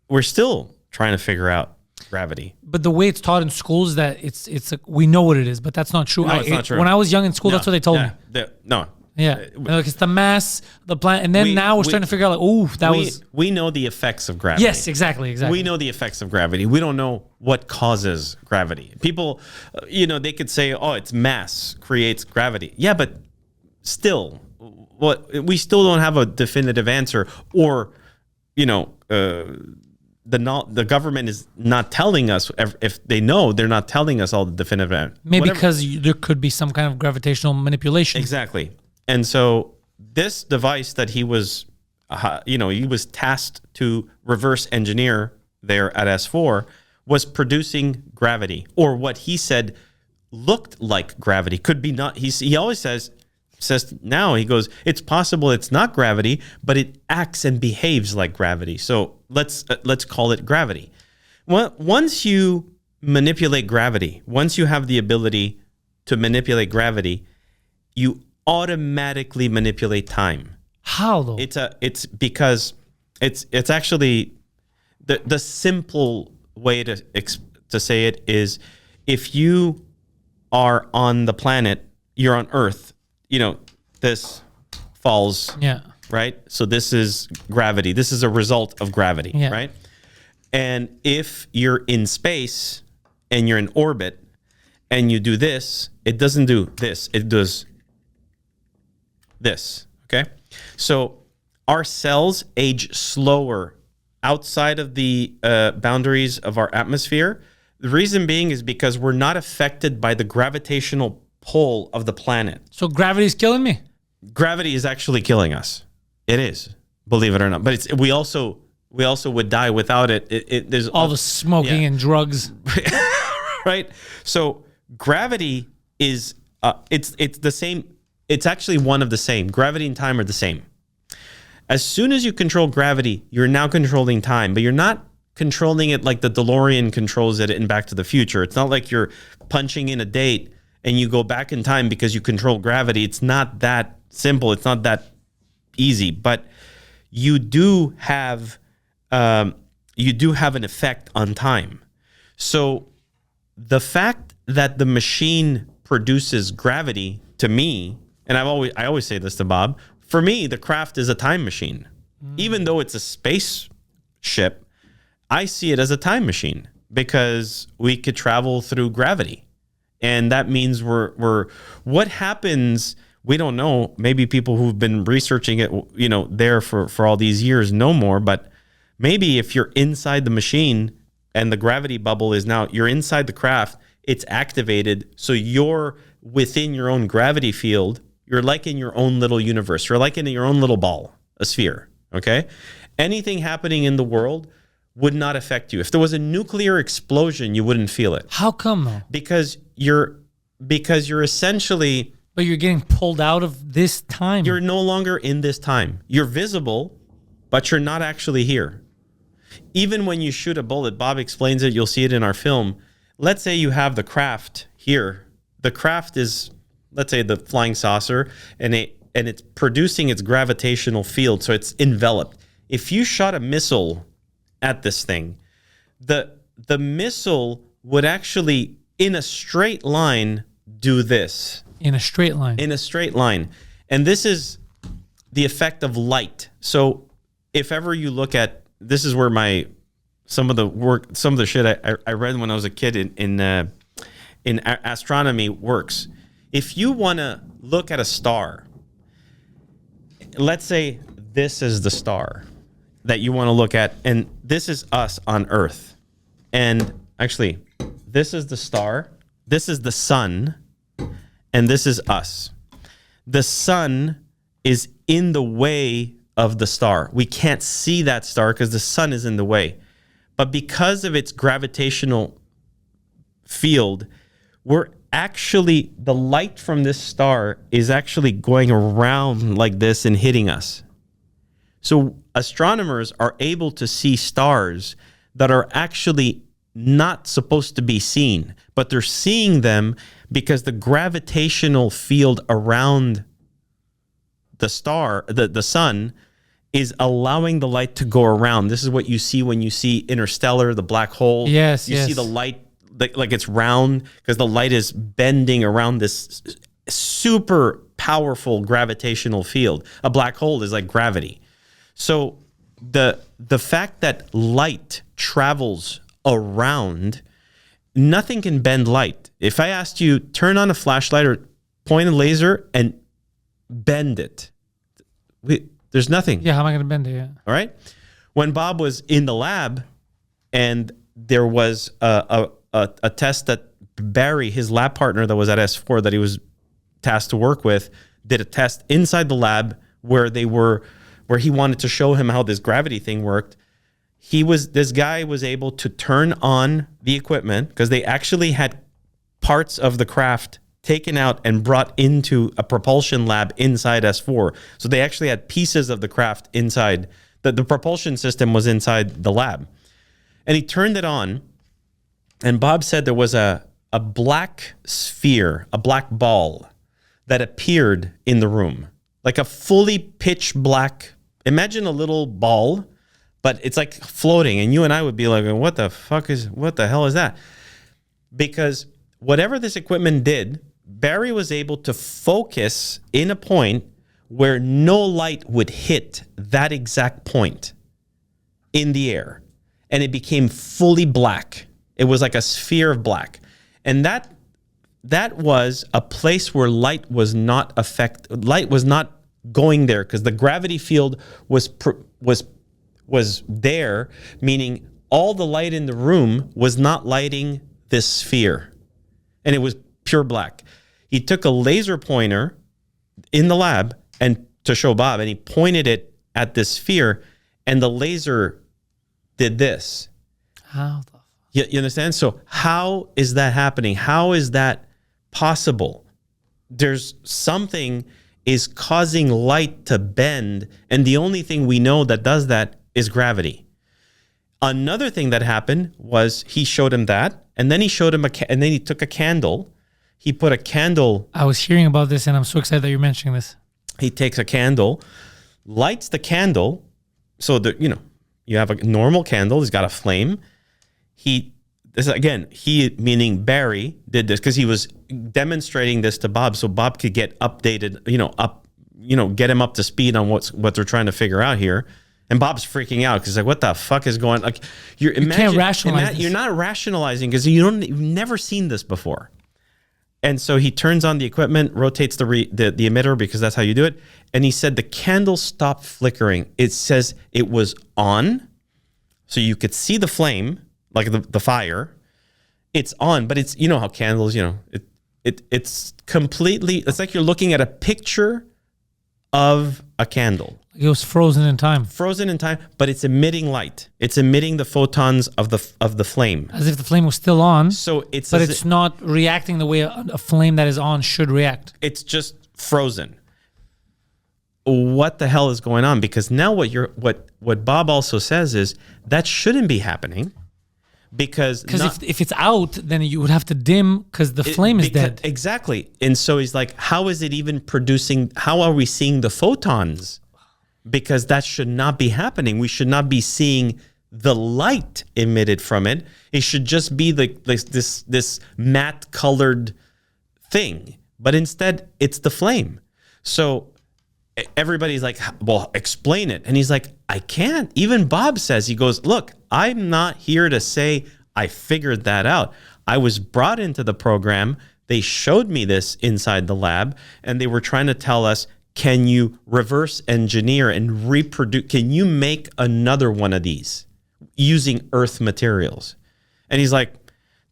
we're still trying to figure out gravity. But the way it's taught in schools is that it's we know what it is, but that's not true. No, it's not true. When I was young in school, that's what they told me. No. Yeah. Like it's the mass, the planet, and then now we're starting to figure out we know the effects of gravity. Yes, exactly. We know the effects of gravity. We don't know what causes gravity. People, they could say, oh, it's mass creates gravity. Yeah, but still, we still don't have a definitive answer, or the government is not telling us. If they know, they're not telling us all the definitive answer. Maybe because there could be some kind of gravitational manipulation. Exactly. And so this device that he was, he was tasked to reverse engineer there at S4 was producing gravity, or what he said looked like gravity. Could be not. He always says now, he goes, it's possible it's not gravity, but it acts and behaves like gravity. So let's call it gravity. Well, once you manipulate gravity, once you have the ability to manipulate gravity, you automatically manipulate time. How though? It's because it's actually the simple way to say it is, if you are on the planet, you're on Earth, this falls, right? So this is gravity. This is a result of gravity, right? And if you're in space and you're in orbit and you do this, it doesn't do this. It does this, okay? So our cells age slower outside of the boundaries of our atmosphere. The reason being is because we're not affected by the gravitational pull of the planet. So gravity's killing me? Gravity is actually killing us. It is, believe it or not. But we also would die without it. There's all the smoking and drugs. Right? So gravity is it's the same. It's actually one of the same. Gravity and time are the same. As soon as you control gravity, you're now controlling time, but you're not controlling it like the DeLorean controls it in Back to the Future. It's not like you're punching in a date and you go back in time because you control gravity. It's not that simple. It's not that easy, but you do have an effect on time. So the fact that the machine produces gravity, to me, and I always say this to Bob, for me, the craft is a time machine. Even though it's a spaceship, I see it as a time machine because we could travel through gravity. And that means we're what happens, we don't know. Maybe people who've been researching it, there for all these years know more, but maybe if you're inside the machine and the gravity bubble is now, you're inside the craft, it's activated, so you're within your own gravity field. You're like in your own little universe. You're like in your own little ball, a sphere, okay? Anything happening in the world would not affect you. If there was a nuclear explosion, you wouldn't feel it. How come though? Because you're essentially... But you're getting pulled out of this time. You're no longer in this time. You're visible, but you're not actually here. Even when you shoot a bullet, Bob explains it, you'll see it in our film. Let's say you have the craft here. The craft is, let's say, the flying saucer, and it's producing its gravitational field, so it's enveloped. If you shot a missile at this thing, the missile would actually, in a straight line, do this. In a straight line. In a straight line. And this is the effect of light. So if ever you look at, this is where some of the shit I read when I was a kid in astronomy works. If you want to look at a star, let's say this is the star that you want to look at, and this is us on Earth. And actually, this is the star, this is the sun, and this is us. The sun is in the way of the star. We can't see that star because the sun is in the way. But because of its gravitational field, the light from this star is actually going around like this and hitting us. So astronomers are able to see stars that are actually not supposed to be seen, but they're seeing them because the gravitational field around the star, the sun, is allowing the light to go around. This is what you see when you see Interstellar, the black hole. Yes, you see the light like it's round because the light is bending around this super powerful gravitational field. A black hole is like gravity. So the fact that light travels around, nothing can bend light. If I asked you, turn on a flashlight or point a laser and bend it, there's nothing. Yeah, how am I going to bend it? Yeah. All right. When Bob was in the lab and there was a test that Barry, his lab partner that was at S4 that he was tasked to work with, did a test inside the lab where he wanted to show him how this gravity thing worked. This guy was able to turn on the equipment because they actually had parts of the craft taken out and brought into a propulsion lab inside S4. So they actually had pieces of the craft inside. The propulsion system was inside the lab. And he turned it on, and Bob said there was a black sphere, a black ball that appeared in the room, like a fully pitch black. Imagine a little ball, but it's like floating, and you and I would be like, what the hell is that? Because whatever this equipment did, Barry was able to focus in a point where no light would hit that exact point in the air. And it became fully black. It was like a sphere of black. And that was a place where light was not going there, because the gravity field was there, meaning all the light in the room was not lighting this sphere. And it was pure black. He took a laser pointer in the lab and to show Bob, and he pointed it at this sphere, and the laser did this. How the fuck? You understand? So how is that happening? How is that possible? There's something is causing light to bend, and the only thing we know that does that is gravity. Another thing that happened was he showed him that, and then he showed him and then he took a candle. He put a candle. I was hearing about this, and I'm so excited that you're mentioning this. He takes a candle, lights the candle. So you have a normal candle. It's got a flame. He meaning Barry did this because he was demonstrating this to Bob, so Bob could get updated, get him up to speed on what they're trying to figure out here. And Bob's freaking out because like, what the fuck is going? Like, you can't rationalize. You're not rationalizing because you've never seen this before. And so he turns on the equipment, rotates the emitter because that's how you do it. And he said the candle stopped flickering. It says it was on, so you could see the flame, like the fire. It's on, but it's how candles, it's completely. It's like you're looking at a picture of a candle. It was frozen in time. Frozen in time, but it's emitting light. It's emitting the photons of the flame. As if the flame was still on. So it's not reacting the way a flame that is on should react. It's just frozen. What the hell is going on? Because now what Bob also says is that shouldn't be happening. Because if it's out, then you would have to dim because the flame is dead. Exactly. And so he's like, how is it even producing? How are we seeing the photons? Because that should not be happening. We should not be seeing the light emitted from it. It should just be this matte colored thing. But instead, it's the flame. So everybody's like, well, explain it. And he's like, I can't. Even Bob says, he goes, look, I'm not here to say I figured that out. I was brought into the program. They showed me this inside the lab, and they were trying to tell us, can you reverse engineer and reproduce? Can you make another one of these using Earth materials? And he's like,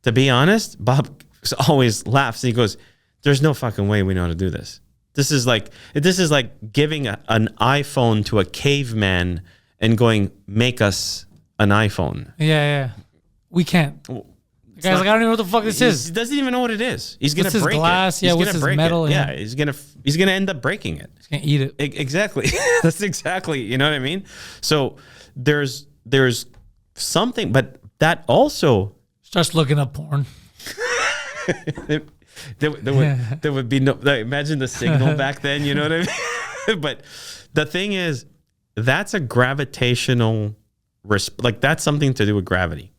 to be honest, Bob always laughs. And he goes, there's no fucking way we know how to do this. This is like giving an iPhone to a caveman and going, make us an iPhone. Yeah. We can't. The guy's like, I don't even know what the fuck this is. He doesn't even know what it is. He's going to break glass? it. Yeah, what's his metal? Yeah, he's going to end up breaking it. He's going to eat it. Exactly. That's exactly, you know what I mean? So there's something, but that also starts looking up porn. There would be no, imagine the signal back then, you know what I mean? But the thing is, that's a gravitational, that's something to do with gravity.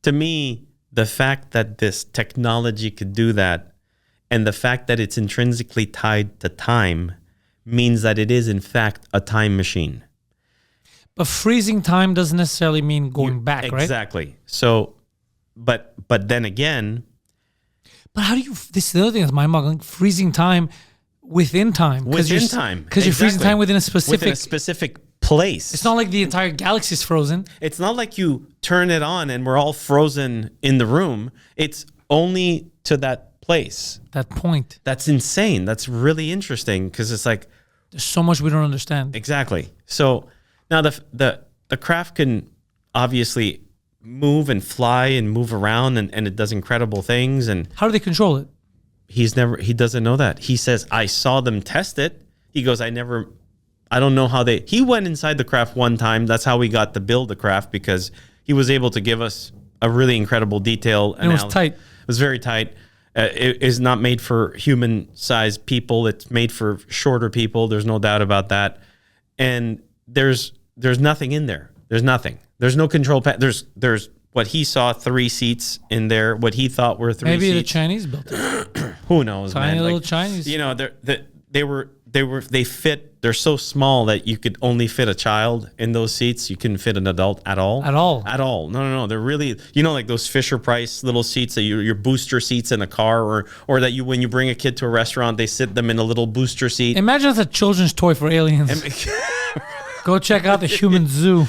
To me, the fact that this technology could do that, and the fact that it's intrinsically tied to time, means that it is in fact a time machine. But freezing time doesn't necessarily mean going back, right? Exactly. So, but then again. But how do you? This is the other thing that's mind-boggling. Freezing time within time. Within time, because you're freezing time within a specific place. It's not like the entire galaxy is frozen. It's not like you turn it on and we're all frozen in the room. It's only to that place. That point. That's insane. That's really interesting because it's like there's so much we don't understand. Exactly. So now the craft can obviously move and fly and move around and it does incredible things. And how do they control it? He doesn't know that. He says, I saw them test it. He goes, I don't know how he went inside the craft one time. That's how we got to build the craft, because he was able to give us a really incredible detail. And it was tight. It was very tight. It is not made for human-sized people. It's made for shorter people. There's no doubt about that. And there's nothing in there. There's nothing. There's no control pad. There's what he saw, 3 seats in there. What he thought were 3 Maybe seats. the Chinese built it. Who knows, Tiny man? little Chinese. You know, they fit. They're so small that you could only fit a child in those seats. You couldn't fit an adult at all. At all. At all. No. They're really, like those Fisher Price little seats that your booster seats in a car, or that when you bring a kid to a restaurant, they sit them in a little booster seat. Imagine it's a children's toy for aliens. Go check out the human zoo.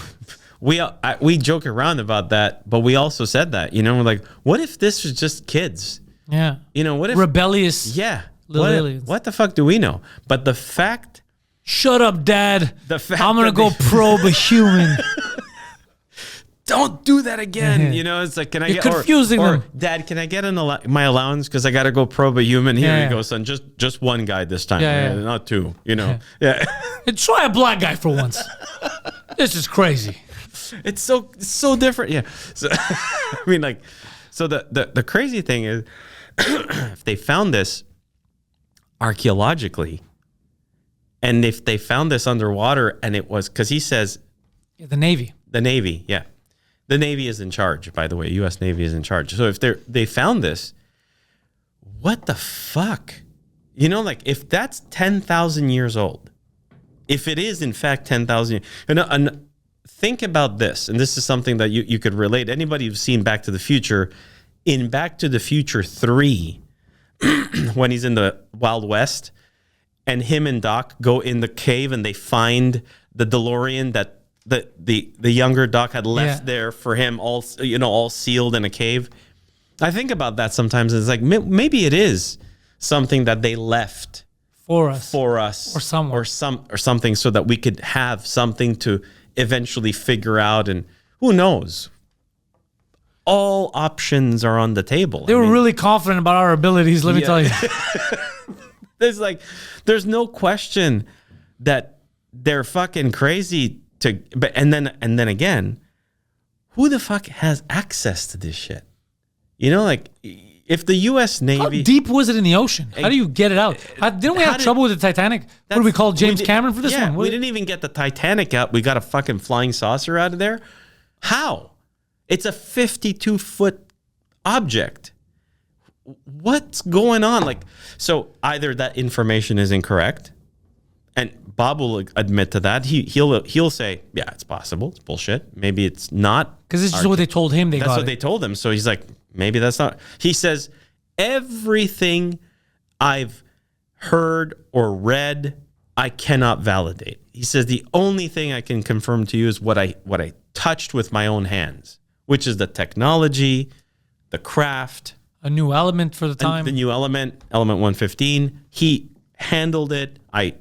We joke around about that, but we also said that, we're like, what if this was just kids? Yeah. What if rebellious? Yeah. Little aliens. What the fuck do we know? But the fact. Shut up, Dad. I'm gonna that go probe a human. Don't do that again. It's like, can I You're get confusing or them. Dad, can I get my allowance because I got to go probe a human? Here you go, son. Just one guy this time, not 2. Yeah. And try a black guy for once. This is crazy. It's so different. Yeah. So I mean, like, so the crazy thing is, if they found this archaeologically, and if they found this underwater, and it was because he says the Navy. The Navy, yeah. The Navy is in charge, by the way. U.S. Navy is in charge. So if they found this, what the fuck? Like, if that's 10,000 years old, if it is, in fact, 10,000 and think about this, and this is something that you could relate. Anybody who's seen Back to the Future, in Back to the Future 3, when he's in the Wild West, and him and Doc go in the cave and they find the DeLorean that the younger Doc had left there for him, all sealed in a cave. I think about that sometimes. It's like, maybe it is something that they left for us, or someone, or something, so that we could have something to eventually figure out. And who knows? All options are on the table. They were really confident about our abilities. Let me tell you. There's no question that they're fucking crazy and then again, who the fuck has access to this shit? Like, if the U.S. Navy... How deep was it in the ocean? How do you get it out? Didn't we have trouble with the Titanic? What do we call James Cameron for this one? We didn't even get the Titanic out. We got a fucking flying saucer out of there. How? It's a 52-foot object. What's going on? Like, so either that information is incorrect, and Bob will admit to that. He'll say, yeah, it's possible. It's bullshit. Maybe it's not. Because this is what they told him. That's what they told him. So he's like, maybe that's not. He says, everything I've heard or read, I cannot validate. He says, the only thing I can confirm to you is what I touched with my own hands, which is the technology, the craft. A new element for the time. The new element 115. He handled it. I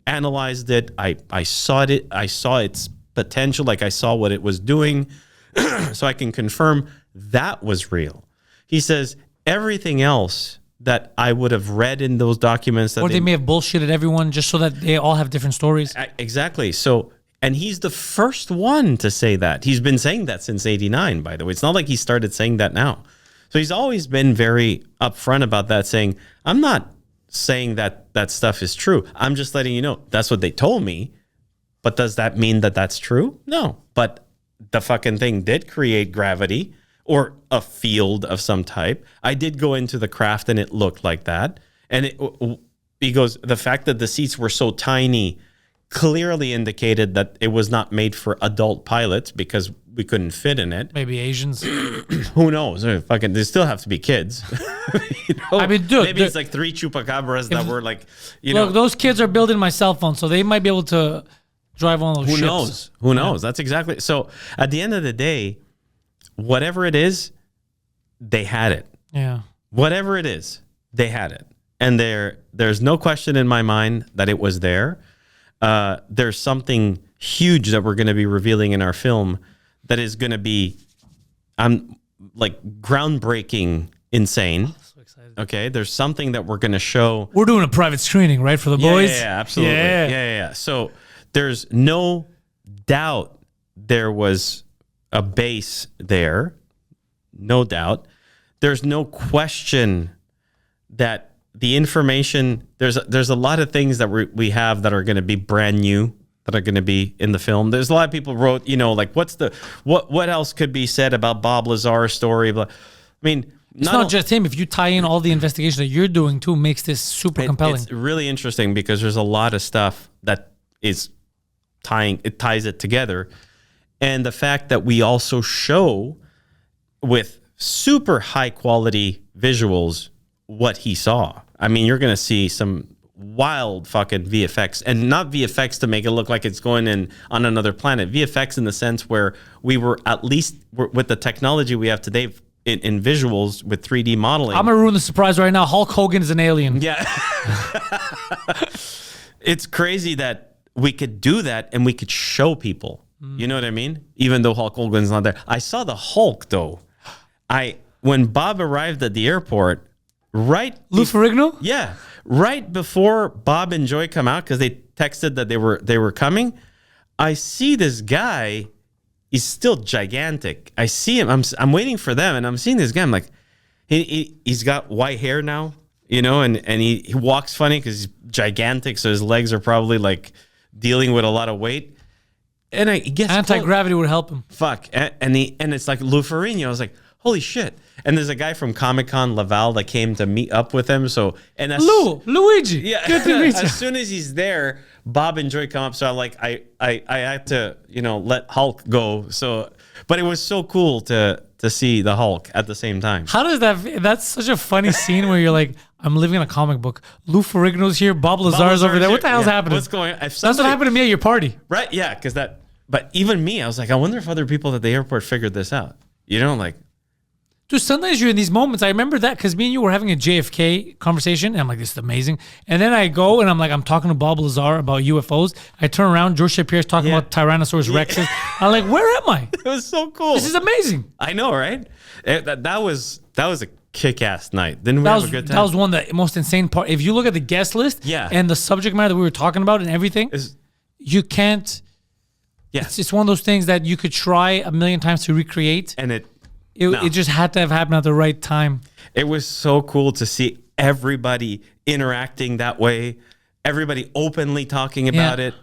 analyzed it. I saw it. I saw its potential. Like, I saw what it was doing. So I can confirm that was real. He says everything else that I would have read in those documents, or they may have bullshitted everyone just so that they all have different stories. Exactly. So, and he's the first one to say that. He's been saying that since '89, by the way. It's not like he started saying that now. So he's always been very upfront about that, saying, I'm not saying that that stuff is true. I'm just letting you know that's what they told me. But does that mean that that's true? No. But the fucking thing did create gravity or a field of some type. I did go into the craft and it looked like that. And he goes, the fact that the seats were so tiny clearly indicated that it was not made for adult pilots because we couldn't fit in it. Maybe Asians. Who knows? Fucking, they still have to be kids. I mean, dude, maybe it's like 3 chupacabras that were like, look, those kids are building my cell phone, so they might be able to drive on those ships. Who knows? That's exactly. So at the end of the day, whatever it is, they had it. Yeah. Whatever it is, they had it. And there's no question in my mind that it was there. There's something huge that we're going to be revealing in our film that is going to be, like, groundbreaking, insane. So excited. Okay, there's something that we're going to show. We're doing a private screening, right, for the boys? Yeah, absolutely. Yeah. So there's no doubt there was a base there. No doubt. There's no question that the information, there's a lot of things that we have that are going to be brand new, that are going to be in the film. There's a lot of people wrote, like, what else could be said about Bob Lazar's story? I mean, it's not just him. If you tie in all the investigation that you're doing too, makes this super compelling. It's really interesting because there's a lot of stuff that is ties it together. And the fact that we also show with super high quality visuals what he saw. I mean, you're going to see some wild fucking VFX, and not VFX to make it look like it's going in on another planet. VFX in the sense where we were at least with the technology we have today in visuals with 3D modeling. I'm going to ruin the surprise right now. Hulk Hogan is an alien. Yeah. It's crazy that we could do that and we could show people. You know what I mean? Even though Hulk Hogan's not there. I saw the Hulk though. When Bob arrived at the airport, Lou Ferrigno? Yeah. Right before Bob and Joy come out, because they texted that they were coming, I see this guy. He's still gigantic. I see him. I'm waiting for them, and I'm seeing this guy. I'm like, he's got white hair now, and he walks funny because he's gigantic, so his legs are probably like dealing with a lot of weight. And I guess anti-gravity would help him. Fuck. And it's like Lou Ferrigno. I was like, holy shit. And there's a guy from Comic-Con, Laval, that came to meet up with him. So, and Luigi. Yeah. Good to meet you. As soon as he's there, Bob and Joy come up. So I'm like, I had to, let Hulk go. So, but it was so cool to see the Hulk at the same time. How does that's such a funny scene where you're like, I'm living in a comic book. Lou Ferrigno's here. Bob Lazar's over there. What the hell's happening? What's going on? That's what happened to me at your party. Right. Yeah. But even me, I was like, I wonder if other people at the airport figured this out. Dude, sometimes you're in these moments. I remember that because me and you were having a JFK conversation, and I'm like, this is amazing. And then I go and I'm talking to Bob Lazar about UFOs. I turn around, George Shapir's talking about Tyrannosaurus Rexes. I'm like, where am I? It was so cool. This is amazing. I know, right? That was a kick-ass night. Didn't we have a good time? That was one of the most insane part. If you look at the guest list and the subject matter that we were talking about and everything, you can't. Yeah. It's one of those things that you could try a million times to recreate. And it just had to have happened at the right time. It was so cool to see everybody interacting that way, everybody openly talking about it.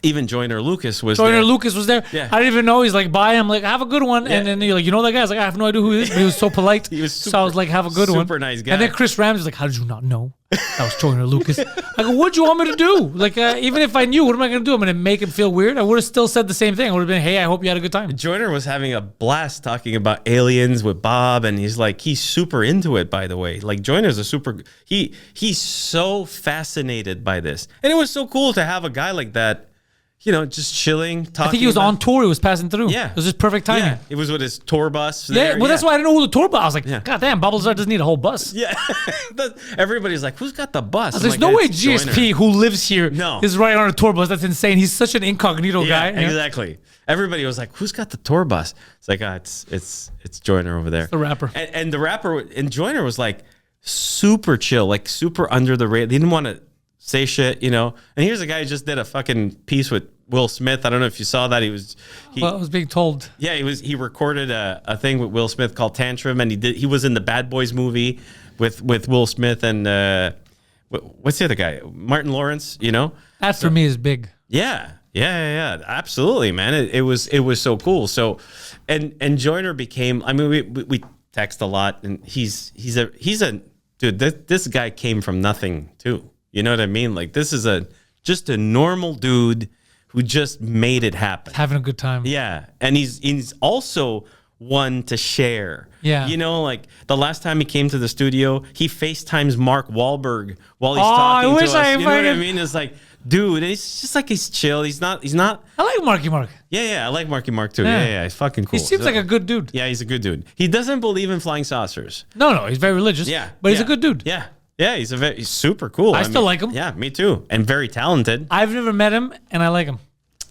Even Joyner Lucas was there. Lucas was there. Yeah. I didn't even know. He's like, bye. I'm like, have a good one. Yeah. And then you're like, that guy? I was like, I have no idea who he is. But he was so polite. So I was like, have a good one. Super nice guy. And then Chris Ramsey's like, how did you not know that was Joyner Lucas? I go, what'd you want me to do? Like, even if I knew, what am I going to do? I'm going to make him feel weird? I would have still said the same thing. I would have been, hey, I hope you had a good time. Joyner was having a blast talking about aliens with Bob. And he's super into it, by the way. Like, Joyner's he's so fascinated by this. And it was so cool to have a guy like that, just chilling, talking. I think he was on tour. He was passing through. Yeah. It was just perfect timing. Yeah. It was with his tour bus. There. Well, that's why I didn't know who the tour bus. I was like, God damn, Bob Lazar doesn't need a whole bus. Yeah. Everybody's like, who's got the bus? There's no way GSP, who lives here, is riding on a tour bus. That's insane. He's such an incognito guy. Exactly. Everybody was like, who's got the tour bus? It's like, it's Joyner over there. It's the rapper. And the rapper, and Joyner was like super chill, like super under the radar. They didn't want to say shit, And here's a guy who just did a fucking piece with Will Smith. I don't know if you saw that. I was being told. Yeah, he recorded a thing with Will Smith called Tantrum, and he was in the Bad Boys movie with Will Smith and what's the other guy? Martin Lawrence, That for me is big. Yeah. Absolutely, man. It was so cool. So and Joyner became, I mean, we text a lot, and he's a dude, this guy came from nothing too. You know what I mean? Like, this is just a normal dude who just made it happen. Having a good time. Yeah. And he's also one to share. Yeah. Like the last time he came to the studio, he FaceTimes Mark Wahlberg while he's talking to us. You know what I mean? It's like, dude, it's just like he's chill. He's not. I like Marky Mark. Yeah, I like Marky Mark too. Yeah, he's fucking cool. He seems like a good dude. Yeah, he's a good dude. He doesn't believe in flying saucers. No, he's very religious. Yeah. But he's a good dude. Yeah. Yeah, he's super cool. I still like him. Yeah, me too. And very talented. I've never met him, and I like him.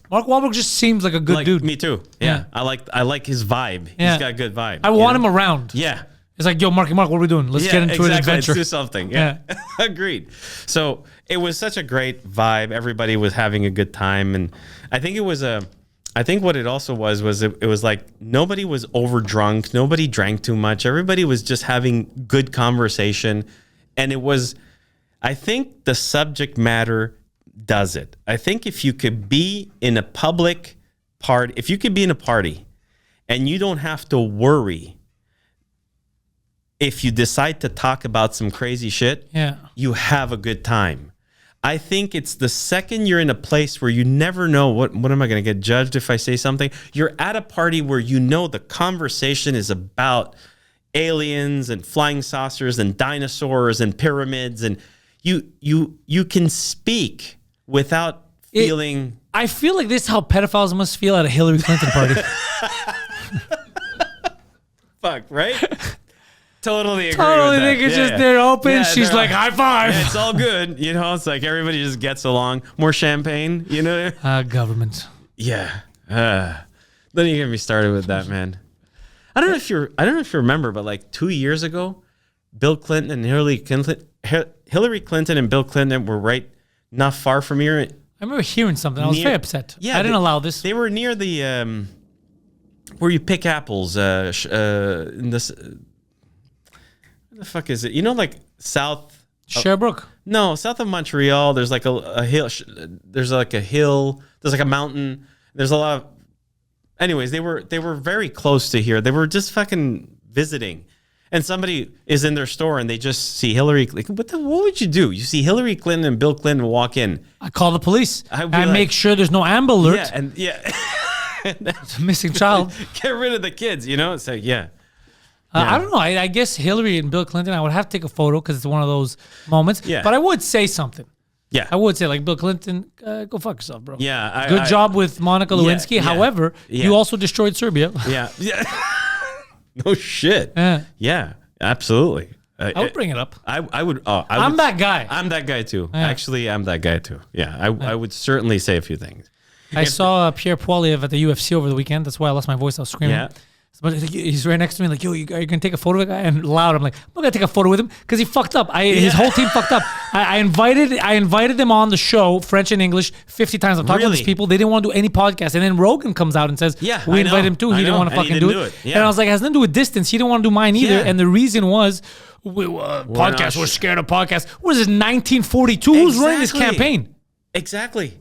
Mark Wahlberg just seems like a good dude. Me too. Yeah. I like his vibe. Yeah. He's got a good vibe. I want him around. Yeah. It's like, yo, Marky Mark, what are we doing? Let's get into an adventure. Let's do something. Yeah. Agreed. So it was such a great vibe. Everybody was having a good time. And I think what it also was it was like nobody was over drunk. Nobody drank too much. Everybody was just having good conversation. And it was, I think the subject matter does it. I think if you could be in a public party, if you could be in a party and you don't have to worry if you decide to talk about some crazy shit, you have a good time. I think it's the second you're in a place where you never know what am I going to get judged if I say something? You're at a party where you know the conversation is about aliens and flying saucers and dinosaurs and pyramids, and you can speak without feeling. I feel like this is how pedophiles must feel at a Hillary Clinton party. Fuck, right? Totally agree Totally with that. think it's just they're open. She's like, high five. Yeah, it's all good. You know, it's like everybody just gets along. More champagne, you know? Government. Yeah. Then you get me started with that, man. I don't know if you remember, but like 2 years ago, Bill Clinton and Hillary Clinton and Bill Clinton were right not far from here. I remember hearing something. I was very upset. Yeah, I didn't allow this. They were near the where you pick apples. In this, what the fuck is it? You know, like south Sherbrooke. No, south of Montreal. There's like a hill. There's like a hill. There's like a mountain. There's a lot of. Anyways, they were very close to here. They were just fucking visiting. And somebody is in their store and they just see Hillary. Like, what would you do? You see Hillary Clinton and Bill Clinton walk in. I call the police. I like, make sure there's no Amber Alert. It's a missing child. Get rid of the kids, you know? It's like, I don't know. I guess Hillary and Bill Clinton, I would have to take a photo because it's one of those moments. Yeah. But I would say something. Yeah. I would say, like, Bill Clinton, go fuck yourself, bro. Yeah. Good job with Monica Lewinsky. Yeah, However, you also destroyed Serbia. Yeah. No shit. Yeah, absolutely. I would bring it up. I would. I'm that guy. I'm that guy too. Actually, I'm that guy too. Yeah, I would certainly say a few things. I saw Pierre Poilievre at the UFC over the weekend. That's why I lost my voice. I was screaming. Yeah. But he's right next to me, like, yo, are you going to take a photo of the guy? And loud, I'm like, I'm not going to take a photo with him because he fucked up. His whole team fucked up. I invited them on the show, French and English, 50 times. I'm talking to these people. They didn't want to do any podcast. And then Rogan comes out and says, we invited him too. He didn't want to fucking do it. Yeah. And I was like, it has nothing to do with distance. He didn't want to do mine either. Yeah. And the reason was, podcast, we're scared of podcasts. What is this, 1942? Who's running this campaign? Exactly.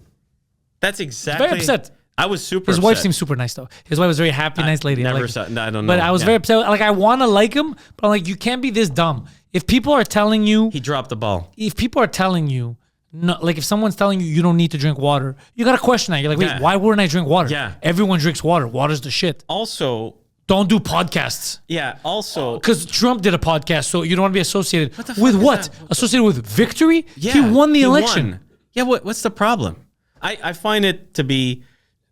That's exactly. Very upset. I was super His upset. wife seems super nice, though. His wife was very happy, nice lady. I don't know. But I was very upset. Like, I want to like him, but I'm like, you can't be this dumb. If people are telling you... He dropped the ball. If people are telling you... No, like, if someone's telling you you don't need to drink water, you got to question that. You're like, wait, why wouldn't I drink water? Yeah. Everyone drinks water. Water's the shit. Also... Don't do podcasts. Yeah, also... Because Trump did a podcast, so you don't want to be associated with what? Associated with victory? Yeah, he won the election. Won. Yeah, what's the problem? I find it to be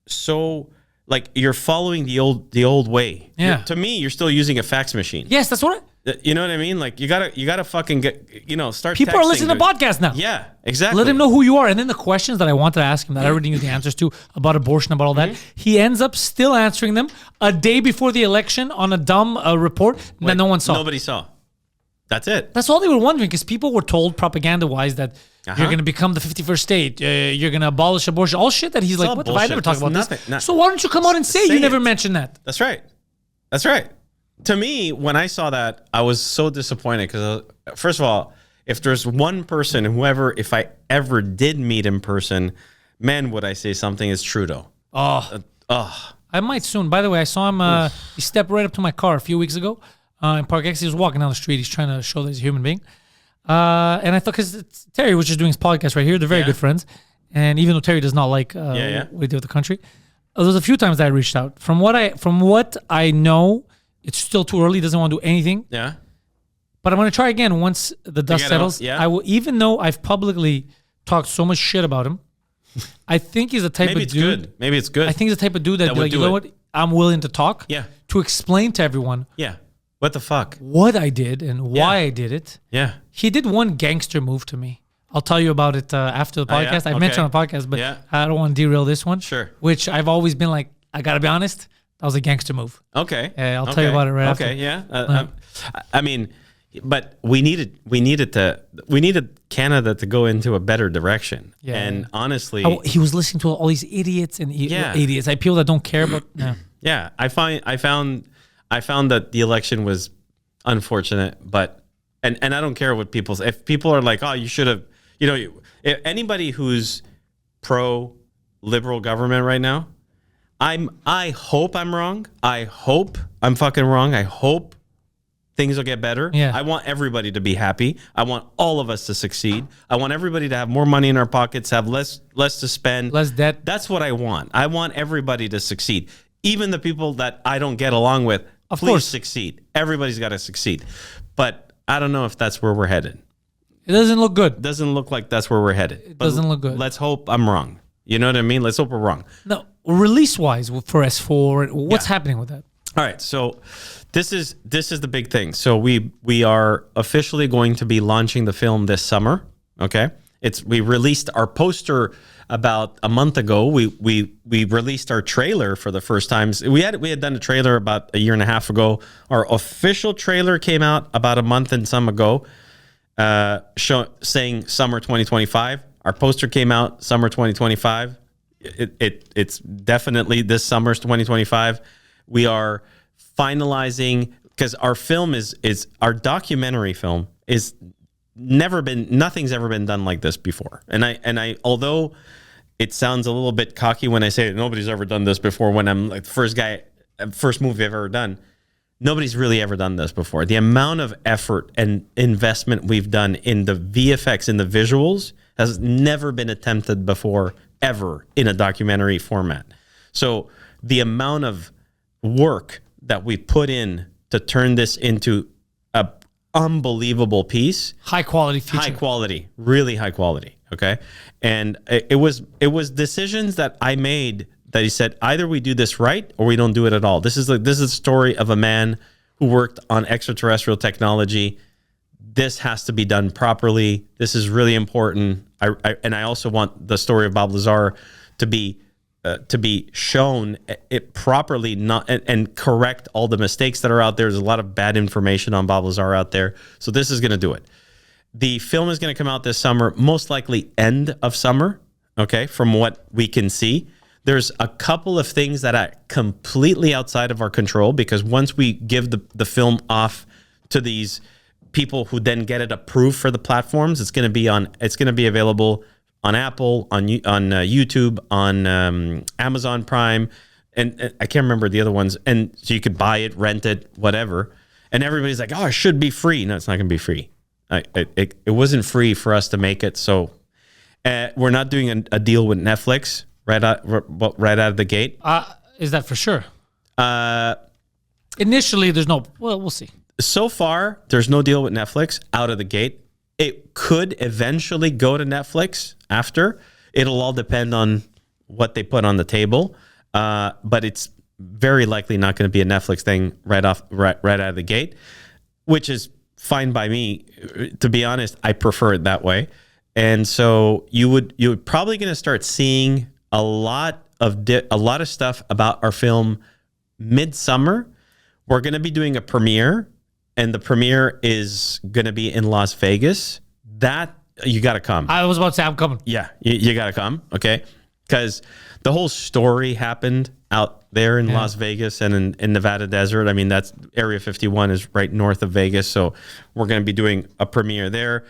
so... Like, you're following the old way. Yeah. To me, you're still using a fax machine. Yes, that's what you know what I mean? Like, you gotta fucking get, start People are listening to podcasts now. Yeah, exactly. Let him know who you are. And then the questions that I wanted to ask him that I already knew the answers to about abortion, about all that, he ends up still answering them a day before the election on a dumb report that no one saw. Nobody saw. That's it. That's all they were wondering, because people were told propaganda-wise that you're going to become the 51st state, you're going to abolish abortion, all shit that he's like, what the fuck? I never talked about this. So why don't you come out and say you never mentioned that? That's right. That's right. To me, when I saw that, I was so disappointed because, first of all, if there's one person, if I ever did meet in person, man, would I say something, is Trudeau. I might soon. By the way, I saw him, he stepped right up to my car a few weeks ago in Park X. He was walking down the street. He's trying to show that he's a human being. And I thought, because Terry was just doing his podcast right here. They're very good friends. And even though Terry does not like what we do with the country, there was a few times that I reached out. From what I know, it's still too early. He doesn't want to do anything. Yeah. But I'm going to try again once the dust settles. Yeah. I will, even though I've publicly talked so much shit about him, I think he's the type of dude. Maybe it's good. I think he's the type of dude that be like, you know what? I'm willing to talk. Yeah. To explain to everyone. Yeah. What the fuck? What I did and why I did it. Yeah. He did one gangster move to me. I'll tell you about it after the podcast. I've mentioned on the podcast, but I don't want to derail this one. Sure. Which I've always been like, I got to be honest, that was a gangster move. Okay. I'll tell you about it right after. Okay, yeah. I mean, but we needed Canada to go into a better direction. Yeah. And honestly, he was listening to all these idiots and idiots, like people that don't care about. Yeah, I found that the election was unfortunate, but and I don't care what people say. If people are like, oh, you should have, if anybody who's pro liberal government right now, I hope I'm wrong. I hope I'm fucking wrong. I hope things will get better. Yeah. I want everybody to be happy. I want all of us to succeed. I want everybody to have more money in our pockets, have less to spend, less debt. That's what I want. I want everybody to succeed. Even the people that I don't get along with, please succeed. Everybody's got to succeed. But I don't know if that's where we're headed. It doesn't look good. It doesn't look like that's where we're headed. It doesn't look good. Let's hope I'm wrong. You know what I mean? Let's hope we're wrong. No, release-wise for S4, what's happening with that? All right, so this is the big thing. So we are officially going to be launching the film this summer. Okay, we released our poster about a month ago. We released our trailer for the first time. We had done a trailer about a year and a half ago. Our official trailer came out about a month and some ago, saying summer 2025. Our poster came out summer 2025. It's definitely this summer's 2025. We are finalizing, because our film is our documentary film is nothing's ever been done like this before. And I although it sounds a little bit cocky when I say nobody's ever done this before, when I'm like the first movie I've ever done, nobody's really ever done this before. The amount of effort and investment we've done in the VFX, in the visuals, has never been attempted before, ever, in a documentary format. So the amount of work that we put in to turn this into a unbelievable piece, high quality feature. High quality, really high quality. Okay, and it was decisions that I made that he said, either we do this right or we don't do it at all. This is a story of a man who worked on extraterrestrial technology. This has to be done properly. This is really important. I also want the story of Bob Lazar to be shown it properly, and correct all the mistakes that are out there. There's a lot of bad information on Bob Lazar out there. So this is going to do it. The film is going to come out this summer, most likely end of summer. Okay, from what we can see. There's a couple of things that are completely outside of our control, because once we give the film off to these people who then get it approved for the platforms, it's going to be available on Apple, on YouTube, on Amazon Prime, and I can't remember the other ones. And so you could buy it, rent it, whatever. And everybody's like, "Oh, it should be free." No, it's not going to be free. It wasn't free for us to make it. So we're not doing a deal with Netflix right out of the gate. Is that for sure? Initially, there's no. Well, we'll see. So far, there's no deal with Netflix out of the gate. It could eventually go to Netflix after. It'll all depend on what they put on the table. But it's very likely not going to be a Netflix thing right out of the gate, which is fine by me. To be honest, I prefer it that way. And so you would probably going to start seeing a lot of stuff about our film midsummer. We're going to be doing a premiere. And the premiere is going to be in Las Vegas. That, you got to come. I was about to say, I'm coming. Yeah, you got to come, okay? Because the whole story happened out there in Las Vegas and in Nevada desert. I mean, that's Area 51 is right north of Vegas. So we're going to be doing a premiere there.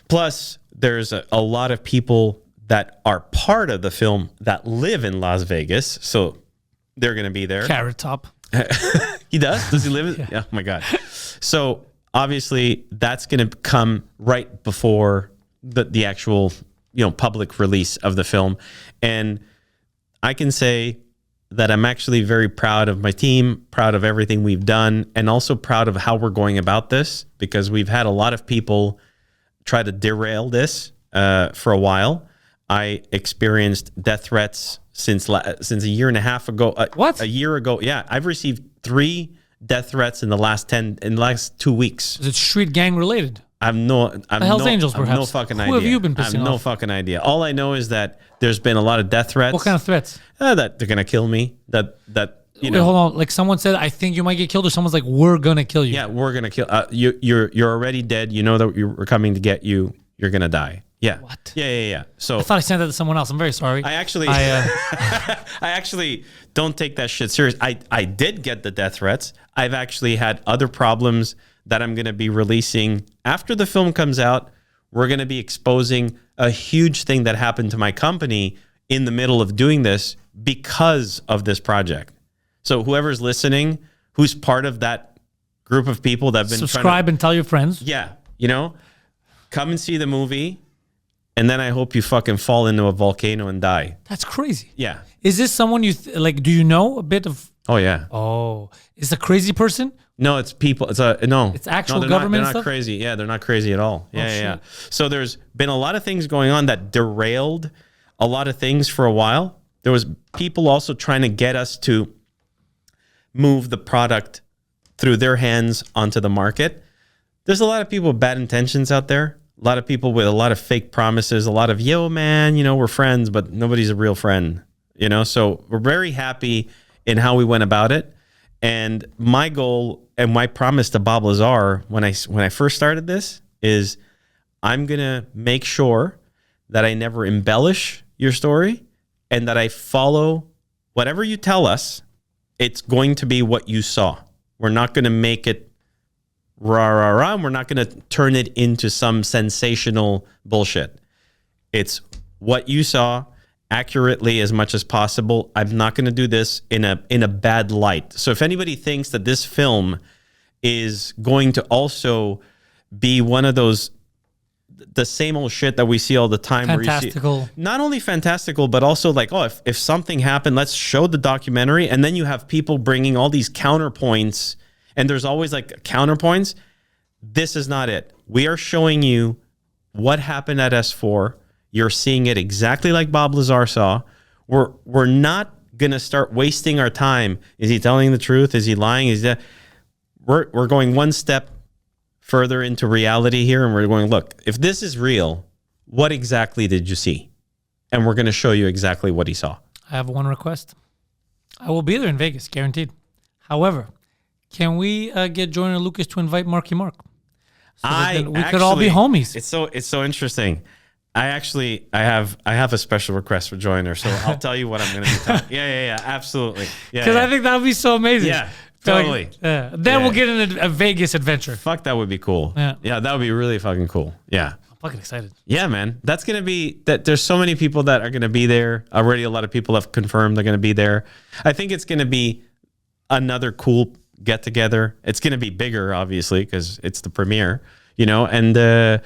Plus, there's a lot of people that are part of the film that live in Las Vegas. So they're going to be there. Carrot Top. He does? Does he live in? Yeah. Oh my God. So obviously that's going to come right before the actual, public release of the film. And I can say that I'm actually very proud of my team, proud of everything we've done, and also proud of how we're going about this, because we've had a lot of people try to derail this for a while. I experienced death threats since a year and a half ago. What? A year ago. Yeah. I've received 3 death threats in the last 2 weeks. Is it street gang related? Hells Angels, perhaps. No fucking idea. Who have you been pissing off? I have no fucking idea. All I know is that there's been a lot of death threats. What kind of threats? That they're gonna kill me. That Wait, hold on. Like someone said, I think you might get killed, or someone's like, we're gonna kill you. Yeah, we're gonna kill. You're already dead. You know that we're coming to get you. You're gonna die. Yeah. What? Yeah. So I thought I sent that to someone else. I'm very sorry. I actually don't take that shit serious. I did get the death threats. I've actually had other problems that I'm going to be releasing after the film comes out. We're going to be exposing a huge thing that happened to my company in the middle of doing this because of this project. So whoever's listening, who's part of that group of people that have been subscribe and tell your friends. Yeah, you know, come and see the movie, and then I hope you fucking fall into a volcano and die. That's crazy. Yeah. Is this someone you like? Do you know a bit of? Oh yeah. Oh, is a crazy person? No, it's people. It's no. It's actual they're government Not, they're stuff? not crazy. Yeah, they're not crazy at all. Yeah, shit. yeah. So there's been a lot of things going on that derailed a lot of things for a while. There was people also trying to get us to move the product through their hands onto the market. There's a lot of people with bad intentions out there. A lot of people with a lot of fake promises. A lot of, yo, man, you know, we're friends, but nobody's a real friend. You know, so we're very happy in how we went about it. And my goal and my promise to Bob Lazar when I first started this is I'm going to make sure that I never embellish your story and that I follow whatever you tell us. It's going to be what you saw. We're not going to make it rah, rah, rah. We're not going to turn it into some sensational bullshit. It's what you saw accurately as much as possible. I'm not going to do this in a bad light. So if anybody thinks that this film is going to also be one of those, the same old shit that we see all the time. Fantastical. Where you see, not only fantastical, but also like, oh, if something happened, let's show the documentary. And then you have people bringing all these counterpoints, and there's always like counterpoints. This is not it. We are showing you what happened at S4. You're seeing it exactly like Bob Lazar saw. We're not going to start wasting our time. Is he telling the truth? Is he lying? Is that we're going one step further into reality here, and we're going, look, if this is real, what exactly did you see? And we're going to show you exactly what he saw. I have one request. I will be there in Vegas, guaranteed. However, can we get Joyner Lucas to invite Marky Mark? So that we could all be homies. It's so interesting. I have a special request for Joyner, so I'll tell you what I'm going to be telling. Yeah, absolutely. Because I think that would be so amazing. Yeah, totally. Then we'll get in a Vegas adventure. Fuck, that would be cool. Yeah, that would be really fucking cool. Yeah. I'm fucking excited. Yeah, man. That's going to be, that. There's so many people that are going to be there. Already a lot of people have confirmed they're going to be there. I think it's going to be another cool get together. It's going to be bigger, obviously, because it's the premiere, you know, and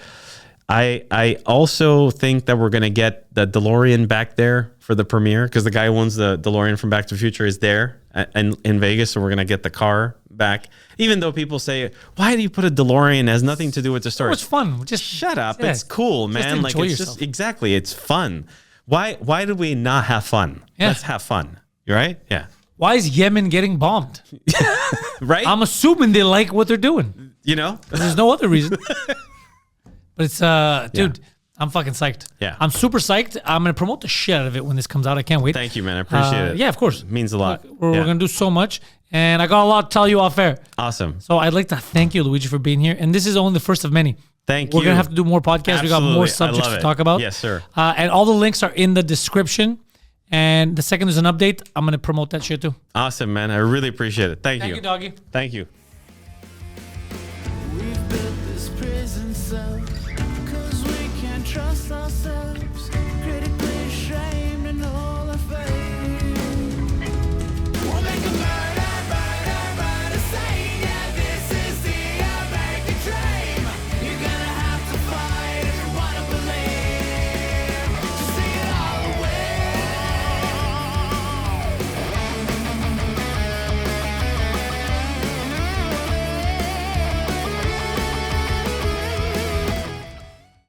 I also think that we're going to get the DeLorean back there for the premiere, because the guy who owns the DeLorean from Back to the Future is there in Vegas. So we're going to get the car back. Even though people say, why do you put a DeLorean? It has nothing to do with the story. Oh, it's fun. Just shut up. Yeah, it's cool, man. Like, it's yourself. just, exactly. It's fun. Why did we not have fun? Yeah. Let's have fun. You right? Yeah. Why is Yemen getting bombed? Right? I'm assuming they like what they're doing. You know? There's no other reason. But it's, dude, I'm fucking psyched. Yeah. I'm super psyched. I'm going to promote the shit out of it when this comes out. I can't wait. Thank you, man. I appreciate it. Yeah, of course. It means a lot. We're going to do so much. And I got a lot to tell you off air. Awesome. So I'd like to thank you, Luigi, for being here. And this is only the first of many. Thank you. We're going to have to do more podcasts. Absolutely. We got more subjects to talk about. Yes, sir. And all the links are in the description. And the second there's an update, I'm going to promote that shit too. Awesome, man. I really appreciate it. Thank you. Thank you, doggy. Thank you. We've built this prison cell 'cause we can't trust ourselves. Critically ashamed and all